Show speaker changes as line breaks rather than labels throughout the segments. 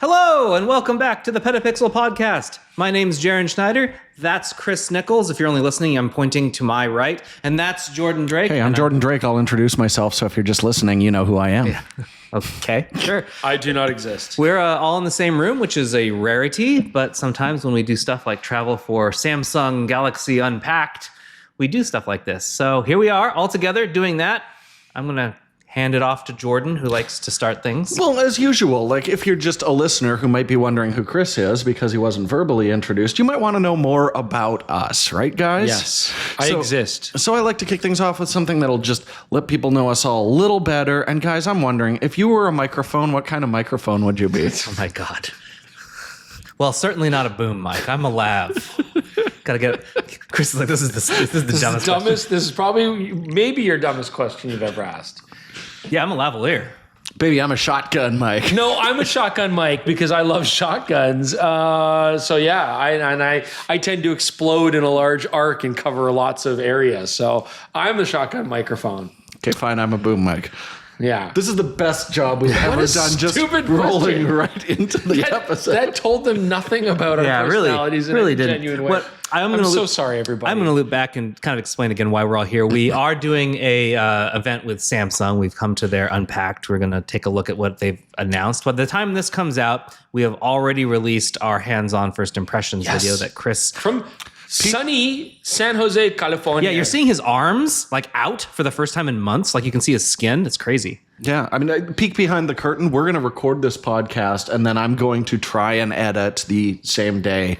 Hello, and welcome back to the PetaPixel Podcast. My name's Jaron Schneider. That's Chris Nichols. If you're only listening, I'm pointing to my right. And that's Jordan Drake.
Hey, I'm Jordan Drake. I'll introduce myself, so if you're just listening, you know who I am.
Yeah. Okay, sure.
I do not exist.
We're all in the same room, which is a rarity, but sometimes when we do stuff like travel for Samsung Galaxy Unpacked, we do stuff like this. So here we are, all together, doing that. I'm going to hand it off to Jordan, who likes to start things.
Well, as usual, like if you're just a listener who might be wondering who Chris is because he wasn't verbally introduced, you might want to know more about us, right, guys?
Yes, I exist.
So I like to kick things off with something that'll just let people know us all a little better. And guys, I'm wondering, if you were a microphone, what kind of microphone would you be?
Oh my God. Well, certainly not a boom mic. I'm a lav. Gotta get Chris is like, this is the dumbest question.
This is probably maybe your dumbest question you've ever asked.
Yeah, I'm a lavalier.
Baby, I'm a shotgun mic.
No, I'm a shotgun mic because I love shotguns. So yeah, I tend to explode in a large arc and cover lots of area. So I'm a shotgun microphone.
Okay, fine, I'm a boom mic.
Yeah.
This is the best job we've ever done, just rolling right into the episode.
That told them nothing about our personalities in a genuine way. I'm so sorry, everybody.
I'm going to loop back and kind of explain again why we're all here. We are doing a event with Samsung. We've come to their Unpacked. We're going to take a look at what they've announced. By the time this comes out, we have already released our hands-on first impressions video that Chris...
From sunny San Jose, California.
Yeah, you're seeing his arms like out for the first time in months. Like you can see his skin. It's crazy.
Yeah, I mean, peek behind the curtain. We're going to record this podcast, and then I'm going to try and edit the same day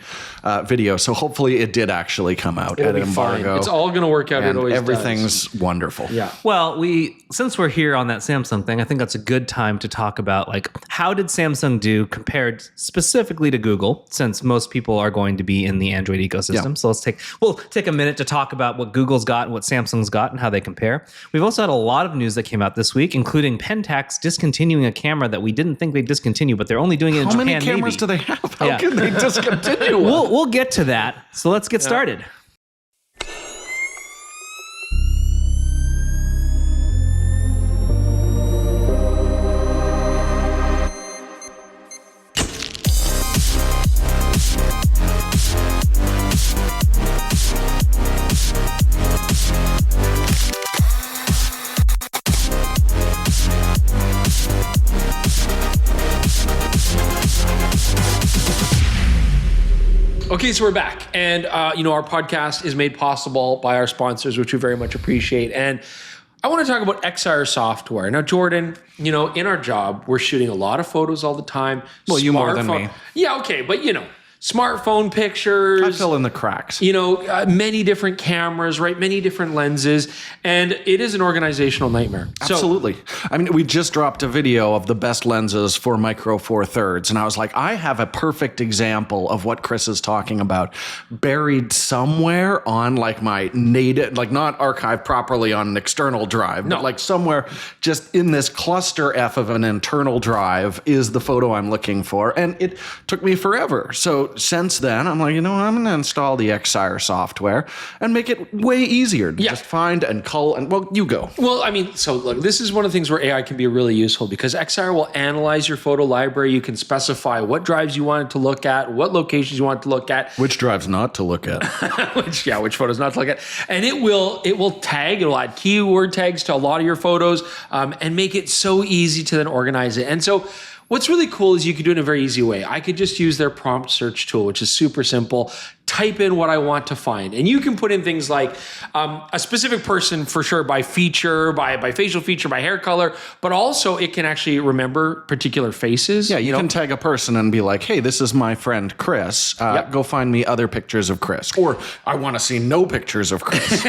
video. So hopefully it did actually come out at embargo.
Fine. It's all going to work out.
And
it always
everything's
does.
Wonderful.
Yeah.
Well, since we're here on that Samsung thing, I think that's a good time to talk about like how did Samsung do compared specifically to Google, since most people are going to be in the Android ecosystem. Yeah. So we'll take a minute to talk about what Google's got and what Samsung's got and how they compare. We've also had a lot of news that came out this week, including Pentax discontinuing a camera that we didn't think they'd discontinue, but they're only doing it in Japan.
How many cameras do they have? How can they discontinue one?
We'll get to that. So let's get started.
Okay, so we're back, and our podcast is made possible by our sponsors, which we very much appreciate. And I want to talk about Excire software. Now, Jordan, in our job, we're shooting a lot of photos all the time.
Well, you more than me.
Yeah, okay, but smartphone pictures.
I fill in the cracks.
Many different cameras, right? Many different lenses. And it is an organizational nightmare.
Absolutely. I mean, we just dropped a video of the best lenses for Micro Four Thirds. And I was like, I have a perfect example of what Chris is talking about buried somewhere on like my native, like not archived properly on an external drive, but like somewhere just in this cluster F of an internal drive is the photo I'm looking for. And it took me forever. So since then, I'm like, I'm going to install the Excire software and make it way easier to just find and cull. And well, you go.
Well, I mean, so look, this is one of the things where AI can be really useful because Excire will analyze your photo library. You can specify what drives you want it to look at, what locations you want it to look at.
Which drives not to look at.
which photos not to look at. And it will tag, it'll add keyword tags to a lot of your photos and make it so easy to then organize it. And so what's really cool is you can do it in a very easy way. I could just use their prompt search tool, which is super simple. Type in what I want to find. And you can put in things like a specific person for sure by feature, by facial feature, by hair color, but also it can actually remember particular faces.
Yeah, you can tag a person and be like, hey, this is my friend Chris. Go find me other pictures of Chris. Or I want to see no pictures of Chris.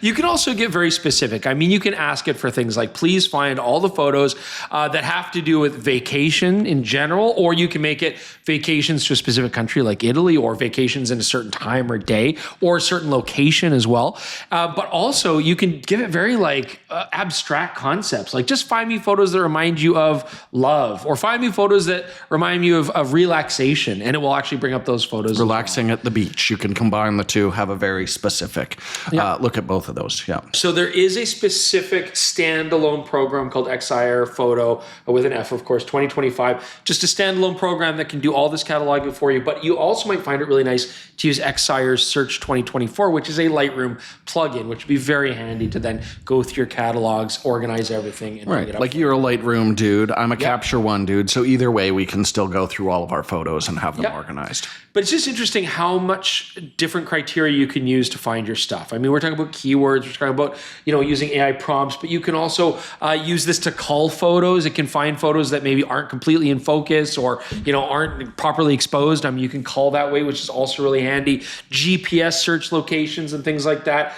You can also get very specific. I mean, you can ask it for things like, please find all the photos that have to do with vacation in general, or you can make it vacations to a specific country like Italy or vacations in a certain certain time or day or a certain location as well. But also you can give it very like abstract concepts, like just find me photos that remind you of love, or find me photos that remind you of relaxation, and it will actually bring up those photos.
Relaxing at the beach. You can combine the two, have a very specific look at both of those. Yeah.
So there is a specific standalone program called Excire Foto, with an F, of course, 2025. Just a standalone program that can do all this cataloging for you. But you also might find it really nice to use Excire Search 2024, which is a Lightroom plugin, which would be very handy to then go through your catalogs, organize everything, and bring it up.
Like you're a Lightroom dude. I'm a Capture One dude. So either way, we can still go through all of our photos and have them organized.
But it's just interesting how much different criteria you can use to find your stuff. I mean, we're talking about keywords, we're talking about, using AI prompts, but you can also use this to cull photos. It can find photos that maybe aren't completely in focus or, aren't properly exposed. I mean, you can cull that way, which is also really handy. GPS search locations and things like that.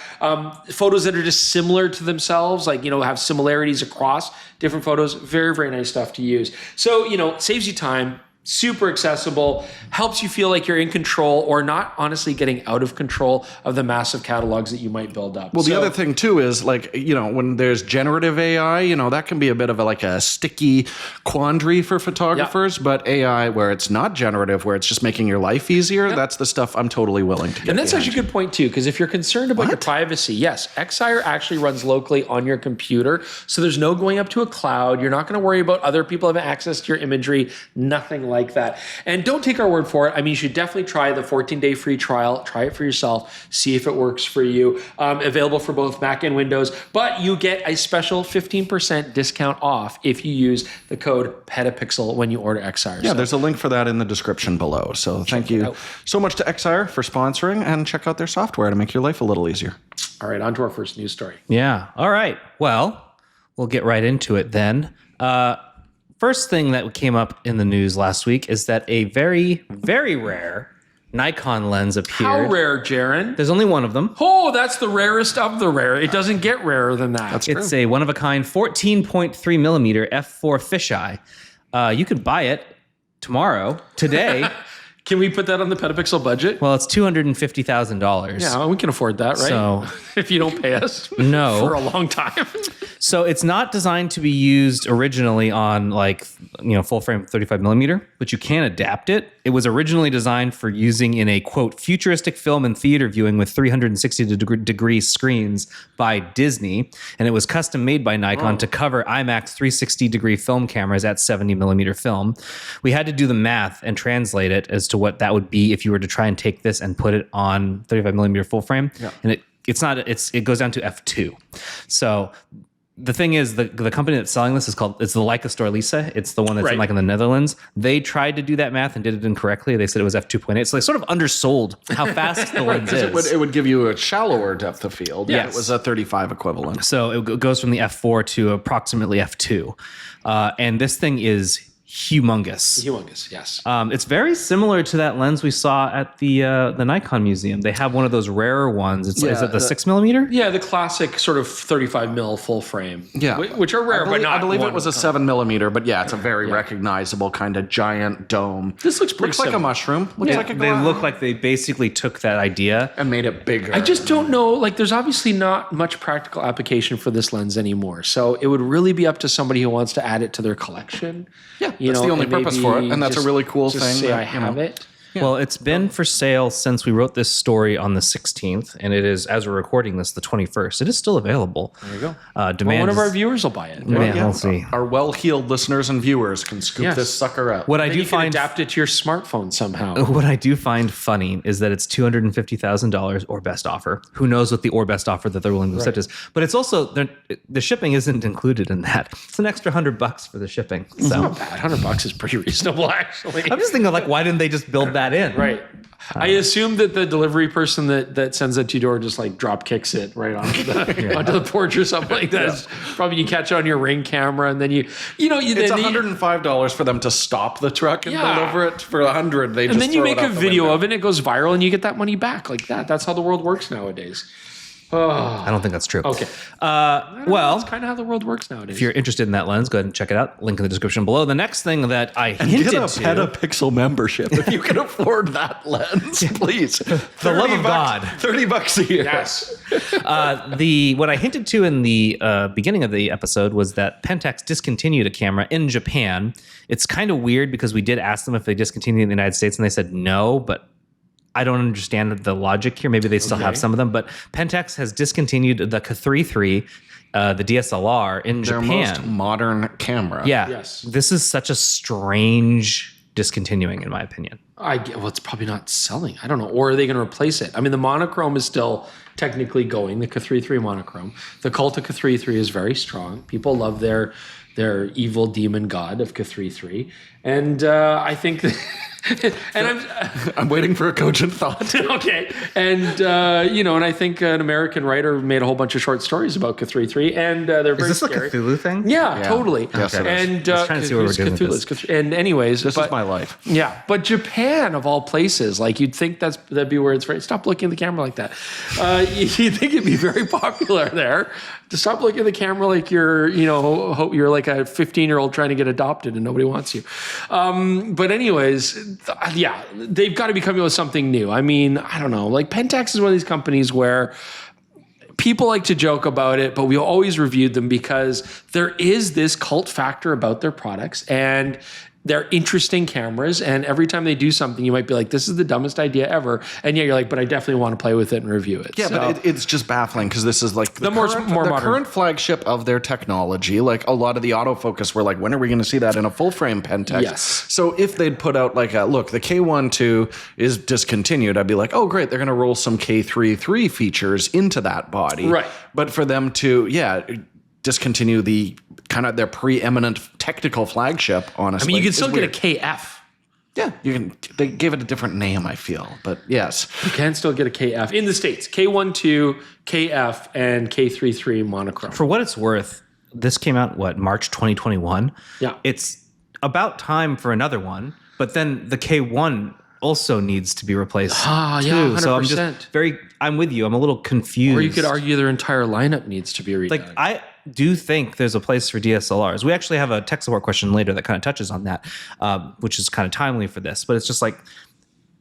Photos that are just similar to themselves, like, have similarities across different photos. Very, very nice stuff to use. So, saves you time. Super accessible, helps you feel like you're in control or not honestly getting out of control of the massive catalogs that you might build up.
Well, the other thing too is like, when there's generative AI, that can be a bit of a sticky quandary for photographers, but AI where it's not generative, where it's just making your life easier, that's the stuff I'm totally willing to get
And that's
behind.
actually a good point too, because if you're concerned about your privacy, yes, Excire actually runs locally on your computer. So there's no going up to a cloud. You're not going to worry about other people having access to your imagery, nothing like that. And don't take our word for it. I mean, you should definitely try the 14-day free trial. Try it for yourself. See if it works for you. Available for both Mac and Windows. But you get a special 15% discount off if you use the code PetaPixel when you order Excire.
Yeah, there's a link for that in the description below. So thank you so much to Excire for sponsoring, and check out their software to make your life a little easier.
All right, on to our first news story.
Yeah. All right. Well, we'll get right into it then. First thing that came up in the news last week is that a very, very rare Nikon lens appeared.
How rare, Jaron?
There's only one of them.
Oh, that's the rarest of the rare. It doesn't get rarer than that.
That's
It's a one-of-a-kind 14.3 millimeter f4 fisheye. You could buy it today.
Can we put that on the PetaPixel budget?
Well, it's $250,000.
Yeah, we can afford that, right?
So,
if you don't pay us
No.
for a long time.
So it's not designed to be used originally on full frame 35 millimeter, but you can adapt it. It was originally designed for using in a quote futuristic film and theater viewing with 360 degree screens by Disney, and it was custom made by Nikon to cover IMAX 360 degree film cameras at 70 millimeter film. We had to do the math and translate it as to what that would be if you were to try and take this and put it on 35 millimeter full frame, and it goes down to f2. So the thing is, the company that's selling this it's the Leica store Lisa. It's the one that's in the Netherlands. They tried to do that math and did it incorrectly. They said it was f2.8. So they sort of undersold how fast the lens is.
It would give you a shallower depth of field.
Yes.
It was a 35 equivalent.
So it goes from the f4 to approximately f2. And this thing is humongous.
Humongous, yes.
It's very similar to that lens we saw at the Nikon Museum. They have one of those rarer ones. Is it the 6 millimeter?
Yeah, the classic sort of 35 mil full frame.
Yeah.
Which are rare, but not.
I believe it was a 7 millimeter, but it's a very recognizable kind of giant dome.
This looks pretty
like a
similar.
mushroom. Looks like a
They look like they basically took that idea
and made it bigger.
I just don't know. There's obviously not much practical application for this lens anymore. So it would really be up to somebody who wants to add it to their collection.
Yeah, that's the only purpose for it, and that's a really cool thing.
Say I have it.
Yeah.
Well, it's been for sale since we wrote this story on the 16th, and it is, as we're recording this, the 21st. It is still available.
There you go.
Demand
one of
is-
our viewers will buy it.
We'll see.
Our well-heeled listeners and viewers can scoop this sucker up.
What I
Then
do
you can
find
adapt it to your smartphone somehow.
What I do find funny is that it's $250,000 or best offer. Who knows what the or best offer that they're willing to accept is? But it's also the shipping isn't included in that. It's an extra $100 for the shipping. So
Not bad. $100 is pretty reasonable, actually.
I'm just thinking, why didn't they just build that in?
Right. I assume that the delivery person that sends it to your door just drop kicks it right onto the porch or something like that. It's probably you catch it on your Ring camera, and then it's
$105 for them to stop the truck and deliver it. For $100,
and then you make a video of it, and it goes viral, and you get that money back like that. That's how the world works nowadays.
I don't think that's true.
Okay.
Well,
That's kind of how the world works nowadays.
if you're interested in that lens, go ahead and check it out. Link in the description below. The next thing that I hinted
Get a
to,
PetaPixel membership if you can afford that lens, please.
the love of God.
$30 a year.
Yes.
What I hinted to in the beginning of the episode was that Pentax discontinued a camera in Japan. It's kind of weird because we did ask them if they discontinued in the United States, and they said no, but I don't understand the logic here. Maybe they still have some of them, but Pentax has discontinued the K3 III, the DSLR in
Their
Japan.
most modern camera.
Yeah.
Yes.
This is such a strange discontinuing, in my opinion.
Well, it's probably not selling. I don't know. Or are they going to replace it? I mean, the monochrome is still technically going, the K3 III monochrome. The cult of K3 III is very strong. People love their evil demon god of K3 III. And I think... and
I'm waiting for a cogent thought.
okay. And, and I think an American writer made a whole bunch of short stories about K3 III, and they're very
Is this
scary.
a Cthulhu thing?
Yeah, totally.
Yes, it is.
And
I was trying to see where we're doing with this.
And anyways,
This is my life.
Yeah, but Japan of all places, like you'd think that'd be where it's right. Stop looking at the camera like that. You'd think it'd be very popular there. To stop looking at the camera like you're like a 15-year-old trying to get adopted and nobody wants you. But anyways, yeah, they've got to be coming with something new. I mean, I don't know. Like Pentax is one of these companies where people like to joke about it, but we always reviewed them because there is this cult factor about their products, and they're interesting cameras. And every time they do something, you might be like, this is the dumbest idea ever. And yeah, you're like, but I definitely want to play with it and review it.
Yeah,
So-
but it's just baffling because this is like the
more modern.
current flagship of their technology. Like a lot of the autofocus, we're like, when are we going to see that in a full frame Pentax?
Yes.
So if they'd put out like look, the K1 II is discontinued, I'd be like, oh great, they're going to roll some K3 III features into that body.
Right.
But for them to, discontinue the kind of their preeminent technical flagship, honestly.
I mean, you can
is
still get a
weird.
KF.
Yeah, you can. They gave it a different name, I feel, but yes.
You can still get a KF in the States. K1 II, KF, and K3 III monochrome.
For what it's worth, this came out, March 2021?
Yeah.
It's about time for another one, but then the K1 also needs to be replaced too.
yeah,
So I'm
100%.
I'm with you. I'm a little confused.
Or you could argue their entire lineup needs to be redone.
Like, I do think there's a place for DSLRs. We actually have a tech support question later that kind of touches on that, which is kind of timely for this. But it's just like,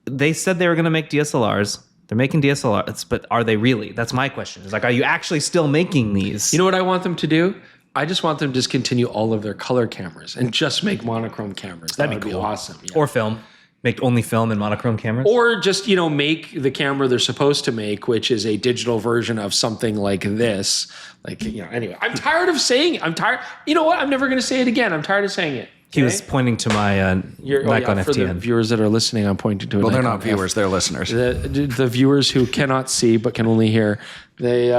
they said they were going to make DSLRs. They're making DSLRs, but are they really? That's my question. It's like, are you actually still making these?
You know what I want them to do? I just want them to discontinue all of their color cameras and just make monochrome cameras. That'd be awesome. Yeah.
Or film. Make only film and monochrome cameras?
Or just, make the camera they're supposed to make, which is a digital version of something like this. Like, anyway, I'm tired of saying it. I'm tired. You know what? I'm never going to say it again. I'm tired of saying it.
He was pointing to my Nikon
For the
FTN.
viewers that are listening, I'm pointing to a
Well, they're
Nikon
not viewers; they're listeners.
The viewers who cannot see but can only hear, they.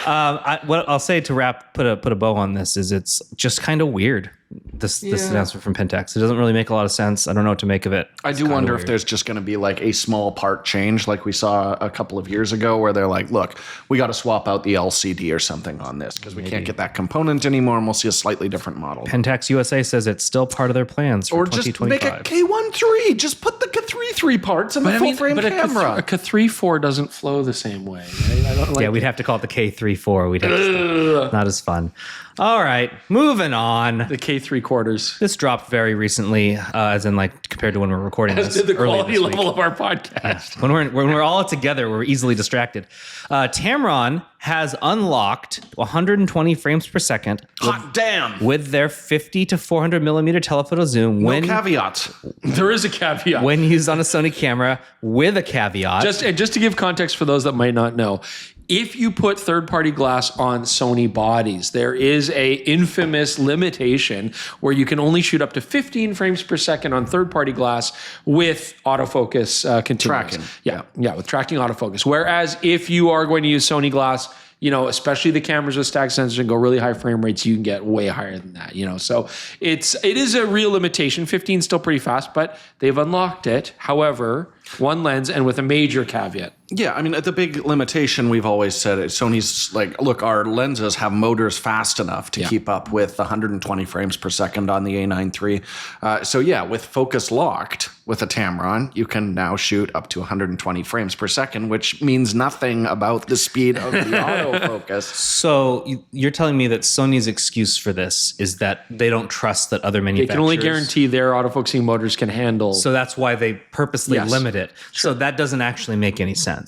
What I'll say to put a bow on this is it's just kind of weird. This announcement from Pentax. It doesn't really make a lot of sense. I don't know what to make of it.
I do wonder if there's just going to be like a small part change, like we saw a couple of years ago, where they're like, "Look, we got to swap out the LCD or something on this because we can't get that component anymore, and we'll see a slightly different model."
Pentax USA says it's still part of their plans for
Or just
2025.
make a K1 III. Just put the K3 III parts in the full frame camera.
a K3 IV doesn't flow the same way. Right? I don't like.
Yeah, we'd have to call it the K34. We'd have to not as fun. All right, moving on.
the K3/4.
This dropped very recently, as in like compared to when we're recording
As
this.
did the
early
quality
this week.
level of our podcast.
When we're all together, we're easily distracted. Tamron has unlocked 120 frames per second
Hot damn!
with their 50 to 400 millimeter telephoto zoom
No caveats.
There is a caveat.
when used on a Sony camera with a caveat.
Just to give context for those that might not know, if you put third-party glass on Sony bodies, there is a infamous limitation where you can only shoot up to 15 frames per second on third-party glass with autofocus continuous.
Tracking.
Yeah, with tracking autofocus. Whereas if you are going to use Sony glass, especially the cameras with stacked sensors and go really high frame rates, you can get way higher than that, So it is a real limitation. 15 is still pretty fast, but they've unlocked it. However, one lens and with a major caveat.
Yeah, I mean, the big limitation we've always said is Sony's like, look, our lenses have motors fast enough to keep up with 120 frames per second on the A9 III. So yeah, with focus locked with a Tamron, you can now shoot up to 120 frames per second, which means nothing about the speed of the autofocus.
So you're telling me that Sony's excuse for this is that they don't trust that other
They
manufacturers...
can only guarantee their autofocusing motors can handle.
So that's why they purposely limit it. So that doesn't actually make any sense,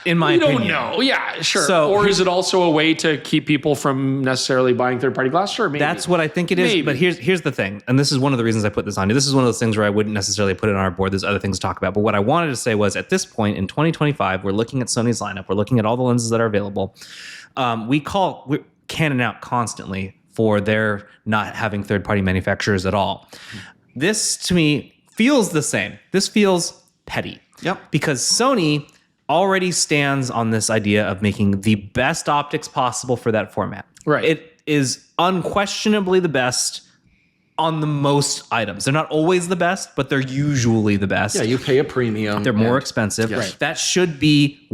in my opinion.
We don't know. Yeah, sure.
So
or is it also a way to keep people from necessarily buying third-party glass? Sure, maybe.
That's what I think it is.
Maybe.
But here's the thing, and this is one of the reasons I put this on you. This is one of those things where I wouldn't necessarily put it on our board. There's other things to talk about. But what I wanted to say was, at this point in 2025, we're looking at Sony's lineup. We're looking at all the lenses that are available. We call Canon out constantly for their not having third-party manufacturers at all. This, to me, feels the same. This feels petty.
Yep.
Because Sony already stands on this idea of making the best optics possible for that format.
Right.
It is unquestionably the best on the most items. They're not always the best, but they're usually the best.
Yeah, you pay a premium.
They're more expensive.
Yes.
Right. That should be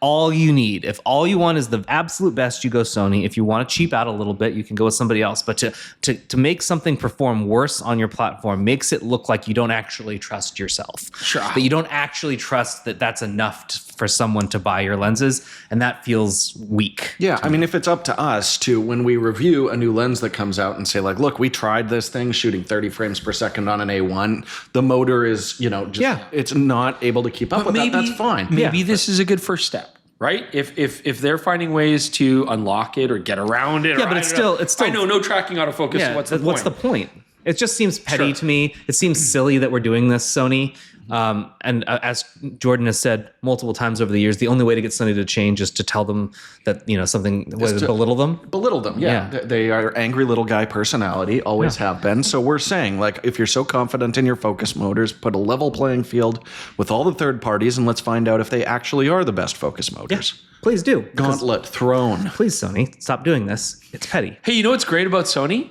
all you need. If all you want is the absolute best, you go Sony. If you want to cheap out a little bit, you can go with somebody else. But to make something perform worse on your platform makes it look like you don't actually trust yourself.
Sure.
That you don't actually trust that that's enough for someone to buy your lenses, and that feels weak.
Yeah, I mean, if it's up to us to, when we review a new lens that comes out and say like, look, we tried this thing shooting 30 frames per second on an A1, the motor is, it's not able to keep up with that. That's fine.
Maybe this is a good first step. Right? If they're finding ways to unlock it or get around it.
Yeah, but it's still.
I know, no tracking autofocus.
Yeah,
what's the point?
What's the point? It just seems petty to me. It seems silly that we're doing this, Sony. And as Jordan has said multiple times over the years, the only way to get Sony to change is to tell them that, something, belittle them.
Belittle them, yeah. They are angry little guy personality, always have been. So we're saying, like, if you're so confident in your focus motors, put a level playing field with all the third parties and let's find out if they actually are the best focus motors.
Yeah, please do.
Gauntlet thrown.
Please, Sony, stop doing this. It's petty.
Hey, you know what's great about Sony?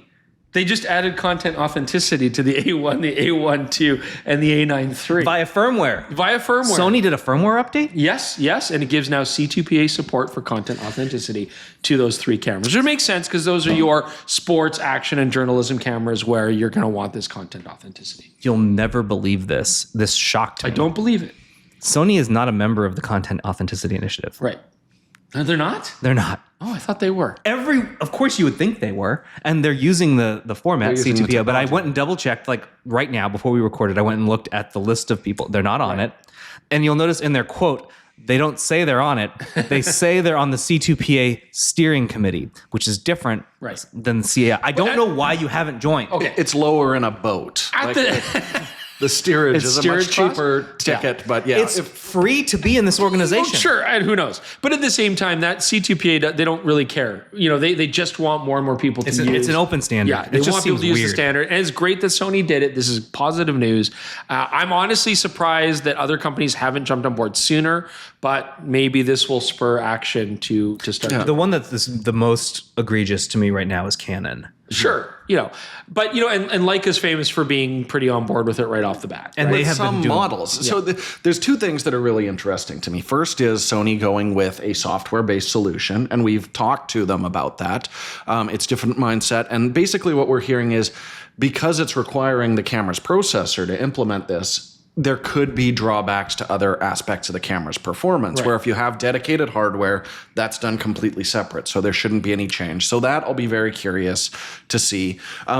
They just added content authenticity to the A1, the A1 II, and the A9 III.
Via firmware. Sony did a firmware update?
Yes. And it gives now C2PA support for content authenticity to those three cameras. Which makes sense because those are your sports, action, and journalism cameras where you're going to want this content authenticity.
You'll never believe this. This shocked me.
I don't believe it.
Sony is not a member of the Content Authenticity Initiative.
Right. No, they're not?
They're not.
Oh, I thought they were.
Of course you would think they were, and they're using the format C2PO, but I went and double checked, like right now before we recorded, I went and looked at the list of people. They're not on it. And you'll notice in their quote, they don't say they're on it. They say they're on the C2PA steering committee, which is different than the CA. I don't know why you haven't joined.
Okay.
It's lower in a boat. The steerage is a much cheaper ticket, but
it's free to be in this organization.
Well, sure, and who knows? But at the same time, that C2PA, they don't really care. They just want more and more people to use.
It's an open standard.
Yeah, they want people to use the standard, and it's great that Sony did it. This is positive news. I'm honestly surprised that other companies haven't jumped on board sooner, but maybe this will spur action to start.
The one that's the most egregious to me right now is Canon.
Sure, but and Leica's famous for being pretty on board with it right off the bat.
And they have some models. So there's two things that are really interesting to me. First is Sony going with a software-based solution, and we've talked to them about that. It's different mindset, and basically what we're hearing is because it's requiring the camera's processor to implement this, there could be drawbacks to other aspects of the camera's performance, where if you have dedicated hardware, that's done completely separate. So there shouldn't be any change. So that I'll be very curious to see.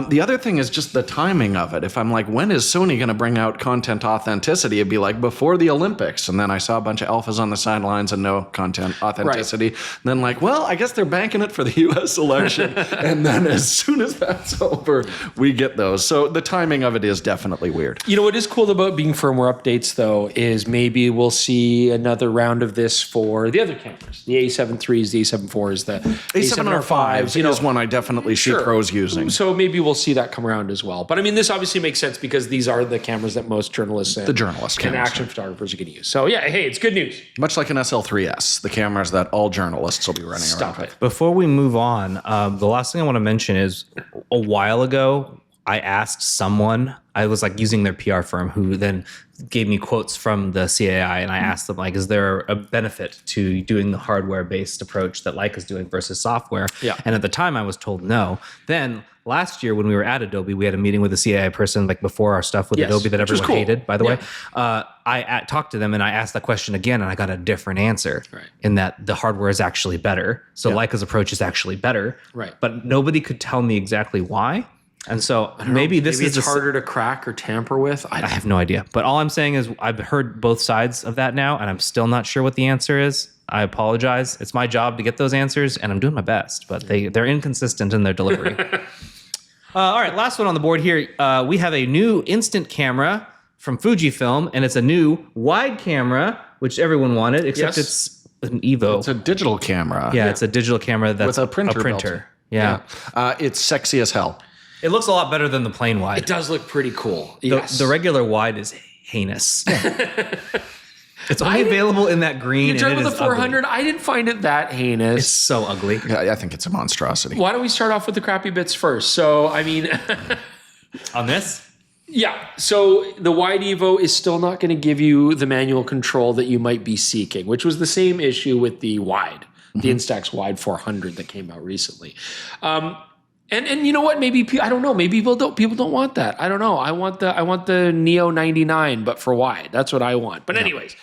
The other thing is just the timing of it. If I'm like, when is Sony going to bring out content authenticity? It'd be like before the Olympics. And then I saw a bunch of alphas on the sidelines and no content authenticity. And then like, well, I guess they're banking it for the US election. And then as soon as that's over, we get those. So the timing of it is definitely weird.
What is cool about being firmware updates, though, is maybe we'll see another round of this for the other cameras, the A7 IIIs, the A7 IVs, the
A7R5s. Is one I definitely see pros using.
So maybe we'll see that come around as well. But I mean, this obviously makes sense because these are the cameras that most journalists and action photographers are going to use. So yeah, hey, it's good news.
Much like an SL3S, the cameras that all journalists will be running around with.
Before we move on, the last thing I want to mention is a while ago, I asked someone, I was like using their PR firm who then gave me quotes from the CAI, and I asked them, like, is there a benefit to doing the hardware-based approach that Leica's doing versus software?
Yeah.
And at the time I was told no. Then last year when we were at Adobe, we had a meeting with the CAI person like before our stuff with Adobe that everyone hated, by the way. I talked to them and I asked that question again, and I got a different answer in that the hardware is actually better. So Leica's approach is actually better, but nobody could tell me exactly why. And so maybe
it's harder to crack or tamper with.
I have no idea. But all I'm saying is I've heard both sides of that now, and I'm still not sure what the answer is. I apologize. It's my job to get those answers, and I'm doing my best, but they're inconsistent in their delivery. All right, last one on the board here. We have a new instant camera from Fujifilm, and it's a new wide camera, which everyone wanted, except it's an Evo.
It's a digital camera.
Yeah, it's a digital camera that's
with a printer.
Yeah.
It's sexy as hell.
It looks a lot better than the plain wide.
It does look pretty cool.
The regular wide is heinous. It's only available in that green.
You tried with the 400.
Ugly.
I didn't find it that heinous.
It's so ugly.
Yeah, I think it's a monstrosity.
Why don't we start off with the crappy bits first? So, I mean,
on this?
Yeah. So the wide Evo is still not going to give you the manual control that you might be seeking, which was the same issue with the wide, the Instax wide 400 that came out recently. And you know what? Maybe I don't know. Maybe people don't want that. I don't know. I want the Neo 99, but for wide. That's what I want. But anyways,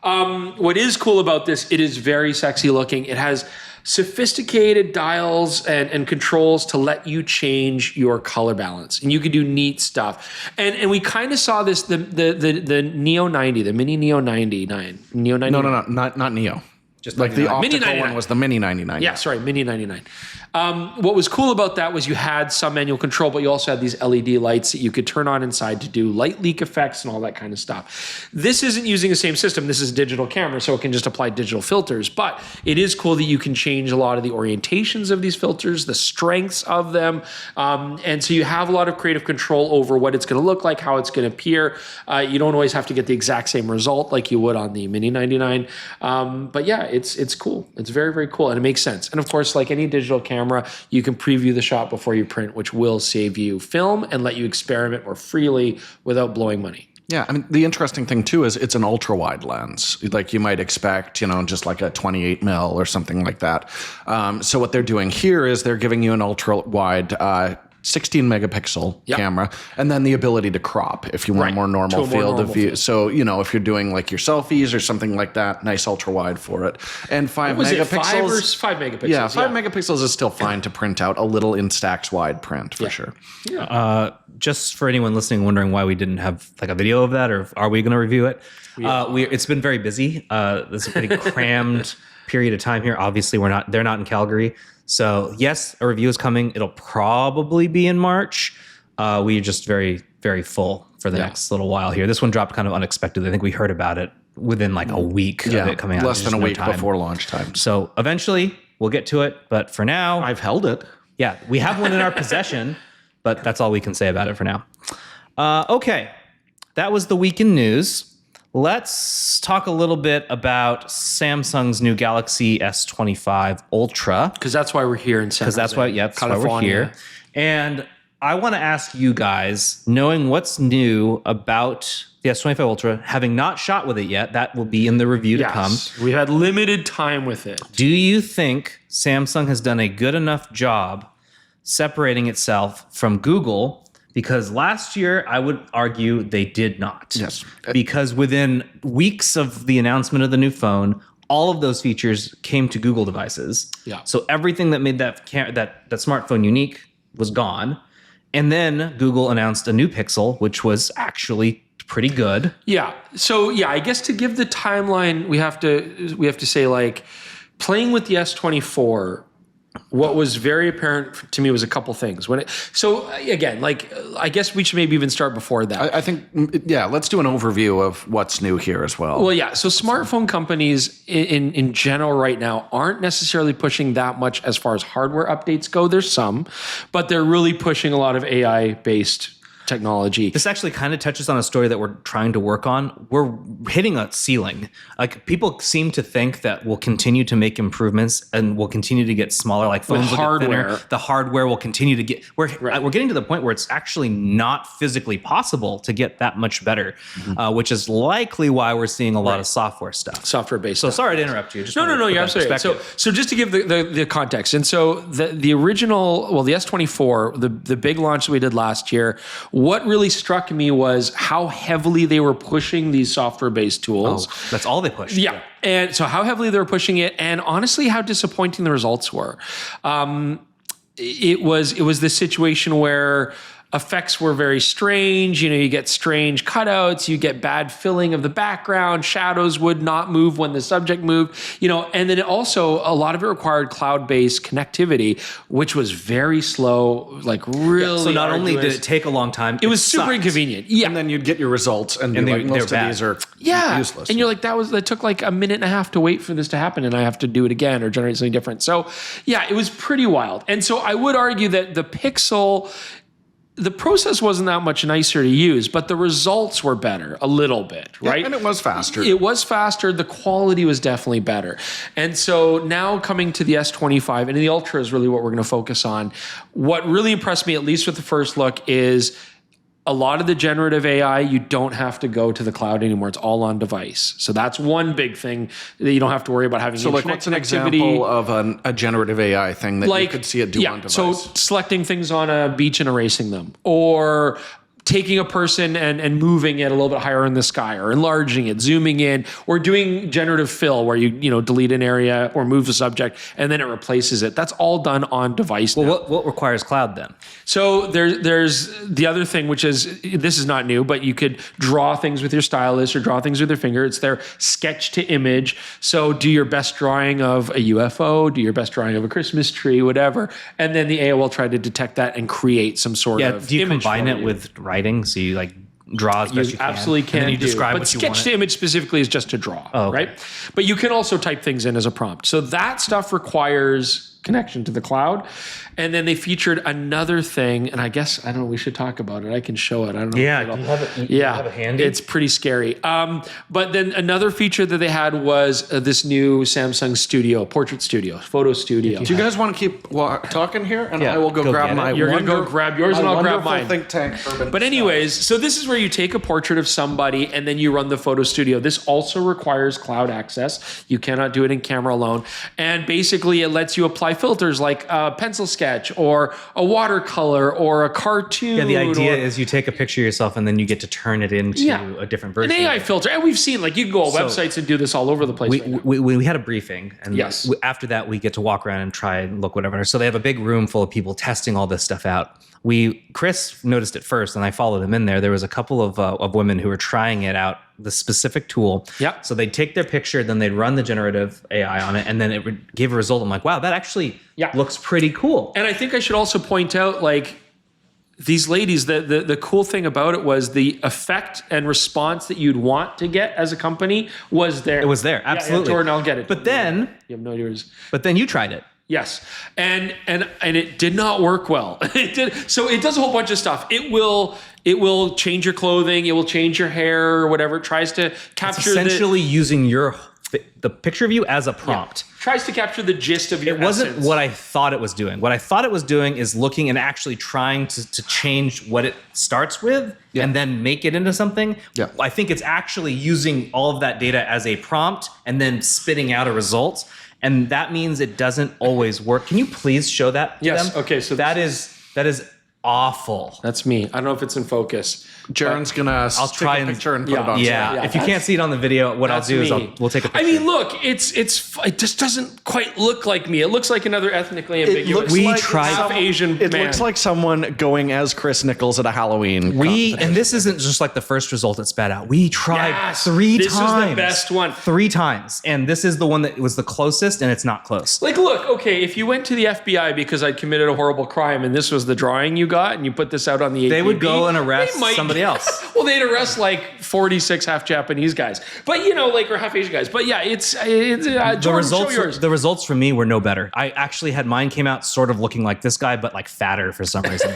what is cool about this? It is very sexy looking. It has sophisticated dials and controls to let you change your color balance, and you can do neat stuff. And we kind of saw this the Neo 90, the Mini Neo 99, Neo 99.
No, not Neo.
Just
like the optical
Mini
one was the Mini 99.
Yeah, sorry, Mini 99. What was cool about that was you had some manual control, but you also had these LED lights that you could turn on inside to do light leak effects and all that kind of stuff. This isn't using the same system. This is a digital camera, so it can just apply digital filters. But it is cool that you can change a lot of the orientations of these filters, the strengths of them. And so you have a lot of creative control over what it's going to look like, how it's going to appear. You don't always have to get the exact same result like you would on the Mini 99. But yeah, it's cool. It's very, very cool. And it makes sense. And of course, like any digital camera, you can preview the shot before you print, which will save you film and let you experiment more freely without blowing money.
Yeah, I mean, the interesting thing too is it's an ultra wide lens, like you might expect, just like a 28 mil or something like that. So what they're doing here is they're giving you an ultra wide 16 megapixel camera, and then the ability to crop if you want a more normal field of view. So, if you're doing like your selfies or something like that, nice ultra wide for it. And 5 megapixels.
5 megapixels.
Yeah, 5 megapixels is still fine to print out a little Instax wide print for sure.
Yeah. Just for anyone listening wondering why we didn't have like a video of that, or are we going to review it? It's been very busy. This is a pretty crammed period of time here. Obviously, they're not in Calgary. So yes, a review is coming. It'll probably be in March. We're just very, very full for the next little while here. This one dropped kind of unexpectedly. I think we heard about it within like a week of it coming out.
Less than a week before launch time.
So eventually we'll get to it. But for now,
I've held it.
Yeah, we have one in our possession, but that's all we can say about it for now. Okay, that was the week in news. Let's talk a little bit about Samsung's new Galaxy S25 Ultra.
Because that's why we're here in San Jose.
That's why we're here. And I want to ask you guys, knowing what's new about the S25 Ultra, having not shot with it yet, that will be in the review to come.
We had limited time with it.
Do you think Samsung has done a good enough job separating itself from Google? Because last year, I would argue they did not.
Yes.
Because within weeks of the announcement of the new phone, all of those features came to Google devices.
Yeah.
So everything that made that smartphone unique was gone. And then Google announced a new Pixel, which was actually pretty good.
Yeah. So yeah, I guess to give the timeline, we have to say, like, playing with the S24, what was very apparent to me was a couple things. So again, like, I guess we should maybe even start before that.
I think, let's do an overview of what's new here as well.
Well, yeah. So smartphone companies in general right now aren't necessarily pushing that much as far as hardware updates go. There's some, but they're really pushing a lot of AI-based technology.
This actually kind of touches on a story that we're trying to work on. We're hitting a ceiling. Like, people seem to think that we'll continue to make improvements and we'll continue to get smaller. Like, phones will get thinner. The hardware will continue to get. We're getting to the point where it's actually not physically possible to get that much better, which is likely why we're seeing a lot of software stuff.
Software-based.
So sorry to interrupt you. Just
No, you're absolutely right. So just to give the context, and so the original, well, the S24, the big launch that we did last year, what really struck me was how heavily they were pushing these software-based tools.
Oh, that's all they pushed.
Yeah. And so how heavily they were pushing it, and honestly, how disappointing the results were. It was this situation where effects were very strange. You get strange cutouts, you get bad filling of the background, shadows would not move when the subject moved, and then also a lot of it required cloud-based connectivity, which was very slow, like really.
So not
arduous.
only did it take a long time,
it was super inconvenient. Yeah.
And then you'd get your results and most of these are useless.
And you're like, that took like a minute and a half to wait for this to happen, and I have to do it again or generate something different. So yeah, it was pretty wild. And so I would argue that the Pixel, the process wasn't that much nicer to use, but the results were better a little bit, right?
Yeah, and it was faster.
It was faster. The quality was definitely better. And so now coming to the S25, and the Ultra is really what we're going to focus on. What really impressed me, at least with the first look, is a lot of the generative AI, you don't have to go to the cloud anymore. It's all on device. So that's one big thing that you don't have to worry about having.
So like, what's an example of a generative AI thing that you could see it do on device?
So selecting things on a beach and erasing them, or taking a person and moving it a little bit higher in the sky, or enlarging it, zooming in, or doing generative fill where you delete an area or move the subject and then it replaces it. That's all done on device now.
Well, what requires cloud then?
So there's the other thing, which is, this is not new, but you could draw things with your stylus or draw things with your finger. It's their sketch to image. So do your best drawing of a UFO, do your best drawing of a Christmas tree, whatever. And then the AI will try to detect that and create some sort of
do you
image
combine
for
it
you.
with writing? So you like draw as best you can.
Absolutely can.
And then you describe
but
what you
sketch
want.
to image specifically is just to draw, right? But you can also type things in as a prompt. So that stuff requires connection to the cloud. And then they featured another thing, and I guess, I don't know, we should talk about it. I can show it. I don't know.
Yeah, do you have it handy?
It's pretty scary. But then another feature that they had was this new Samsung Studio, portrait studio, photo studio.
Do you guys want to keep talking here? And I will go grab my
You're going to go grab yours and I'll grab mine.
Think tank urban
But anyways, so this is where you take a portrait of somebody and then you run the photo studio. This also requires cloud access. You cannot do it in camera alone. And basically it lets you apply filters like a pencil sketch or a watercolor or a cartoon.
Yeah, the idea is you take a picture of yourself and then you get to turn it into a different version.
An AI filter. And we've seen, like, you can go on websites and do this all over the place.
We had a briefing, and after that we get to walk around and try and look whatever. So they have a big room full of people testing all this stuff out. Chris noticed it first, and I followed him in there. There was a couple of women who were trying it out, the specific tool.
Yeah.
So they'd take their picture, then they'd run the generative AI on it, and then it gave a result. I'm like, wow, that actually looks pretty cool.
And I think I should also point out, like, these ladies, the cool thing about it was the effect and response that you'd want to get as a company was there.
It was there, absolutely.
Yeah, Jordan, I'll get it.
But then
you have no yours.
But then you tried it.
Yes, and it did not work well. It did. So it does a whole bunch of stuff. It will change your clothing. It will change your hair or whatever. It tries to capture
essentially using the picture of you as a prompt.
Yeah. Tries to capture the gist of your
It wasn't
essence.
what I thought it was doing. What I thought it was doing is looking and actually trying to change what it starts with and then make it into something.
Yeah.
I think it's actually using all of that data as a prompt and then spitting out a result. And that means it doesn't always work. Can you please show that to
Yes.
them?
Okay. So
that is awful.
That's me. I don't know if it's in focus.
Jaron's gonna
try
take a
and-
picture and put it on.
Yeah. If you can't see it on the video, what I'll do is we'll take a picture.
I mean, look, it just doesn't quite look like me. It looks like another ethnically ambiguous. Half Asian man.
It looks like someone going as Chris Nichols at a Halloween.
And this isn't just like the first result that spat out. We tried 3 times.
This is the best one.
3 times. And this is the one that was the closest, and it's not close.
Like, look, okay, if you went to the FBI because I'd committed a horrible crime and this was the drawing you got and you put this out on the APB,
they would go and arrest somebody else.
Well, they'd arrest like 46 half Japanese guys, but or half Asian guys. But yeah, it's
the results for me were no better. I actually had mine came out sort of looking like this guy, but like fatter for some reason.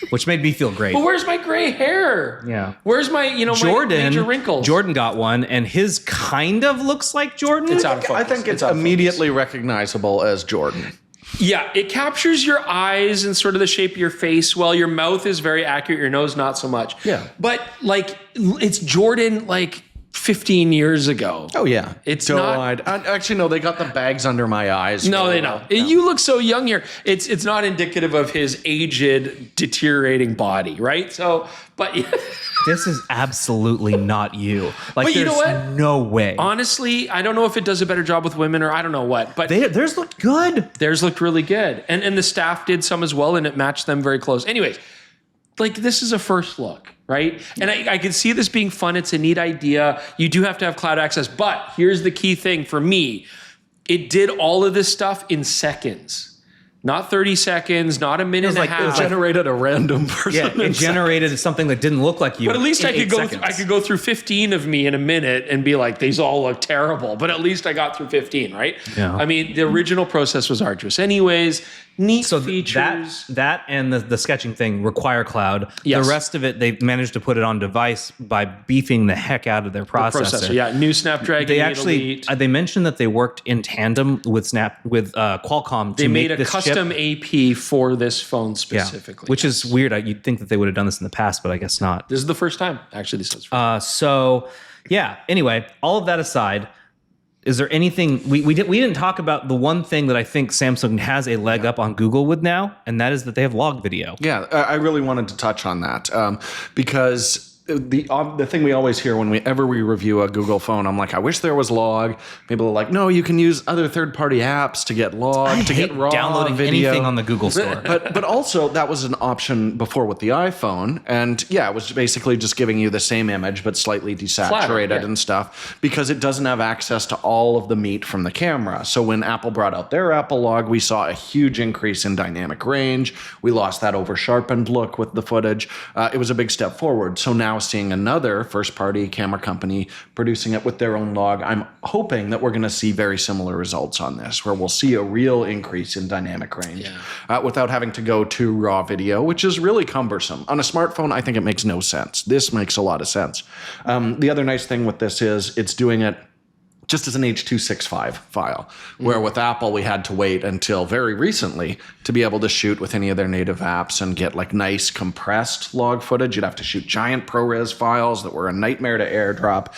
which made me feel great.
But where's my gray hair?
Yeah.
Where's my, my major wrinkles?
Jordan got one, and his kind of looks like Jordan.
It's out of focus.
I think it's immediately recognizable as Jordan.
Yeah, it captures your eyes and sort of the shape of your face well. Your mouth is very accurate, your nose not so much.
Yeah.
But like it's Jordan like 15 years ago.
Oh yeah.
It's
doe-eyed. Actually, no, they got the bags under my eyes.
No, they don't. No. You look so young here. It's not indicative of his aged, deteriorating body, right? So, but
this is absolutely not you. Like,
but you know what?
No way.
Honestly, I don't know if it does a better job with women or I don't know what, but
theirs looked good.
Theirs looked really good. And the staff did some as well, and it matched them very close. Anyways, like this is a first look, right? And I can see this being fun. It's a neat idea. You do have to have cloud access, but here's the key thing for me. It did all of this stuff in seconds. Not 30 seconds, not a minute and a half.
It generated a random person.
Yeah, it generated something that didn't look like you.
But at least I
could
go through 15 of me in a minute and be like, these all look terrible. But at least I got through 15, right?
Yeah.
I mean, the original process was arduous. Anyways, neat features.
That and the sketching thing require cloud.
Yes.
The rest of it, they managed to put it on device by beefing the heck out of their processor.
Yeah, new Snapdragon.
They actually they mentioned that they worked in tandem with Qualcomm.
They made a
this
custom AP for this phone specifically.
Which is weird. You'd think that they would have done this in the past, but I guess not.
This is the first time. Actually, this is.
So yeah. Anyway, all of that aside. Is there anything we didn't talk about the one thing that I think Samsung has a leg up on Google with now, and that is that they have log video.
Yeah, I really wanted to touch on that because the thing we always hear whenever we review a Google phone, I'm like, I wish there was log. People are like, no, you can use other third-party apps to get log, to get raw
downloading
video.
anything on the Google store.
But also that was an option before with the iPhone, and yeah, it was basically just giving you the same image but slightly desaturated and stuff because it doesn't have access to all of the meat from the camera. So when Apple brought out their Apple log, we saw a huge increase in dynamic range. We lost that over sharpened look with the footage. It was a big step forward. So now seeing another first-party camera company producing it with their own log, I'm hoping that we're going to see very similar results on this, where we'll see a real increase in dynamic range without having to go to raw video, which is really cumbersome. On a smartphone, I think it makes no sense. This makes a lot of sense. The other nice thing with this is it's doing it just as an H.265 file, where with Apple, we had to wait until very recently to be able to shoot with any of their native apps and get like nice compressed log footage. You'd have to shoot giant ProRes files that were a nightmare to airdrop.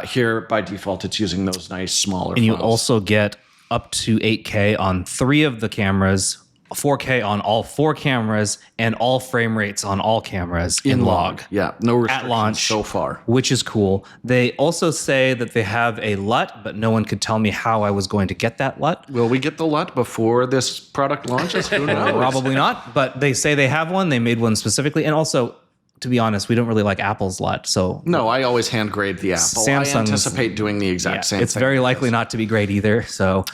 Here, by default, it's using those nice smaller
And
files.
you also get up to 8K on 3 of the cameras, 4K on all 4 cameras, and all frame rates on all cameras in log.
Yeah, no restrictions
at launch
so far.
Which is cool. They also say that they have a LUT, but no one could tell me how I was going to get that LUT.
Will we get the LUT before this product launches? Who knows?
Probably not, but they say they have one. They made one specifically. And also, to be honest, we don't really like Apple's LUT. So
no, I always hand grade the Apple.
Samsung's,
I anticipate doing the exact same thing.
It's very likely not to be great either. So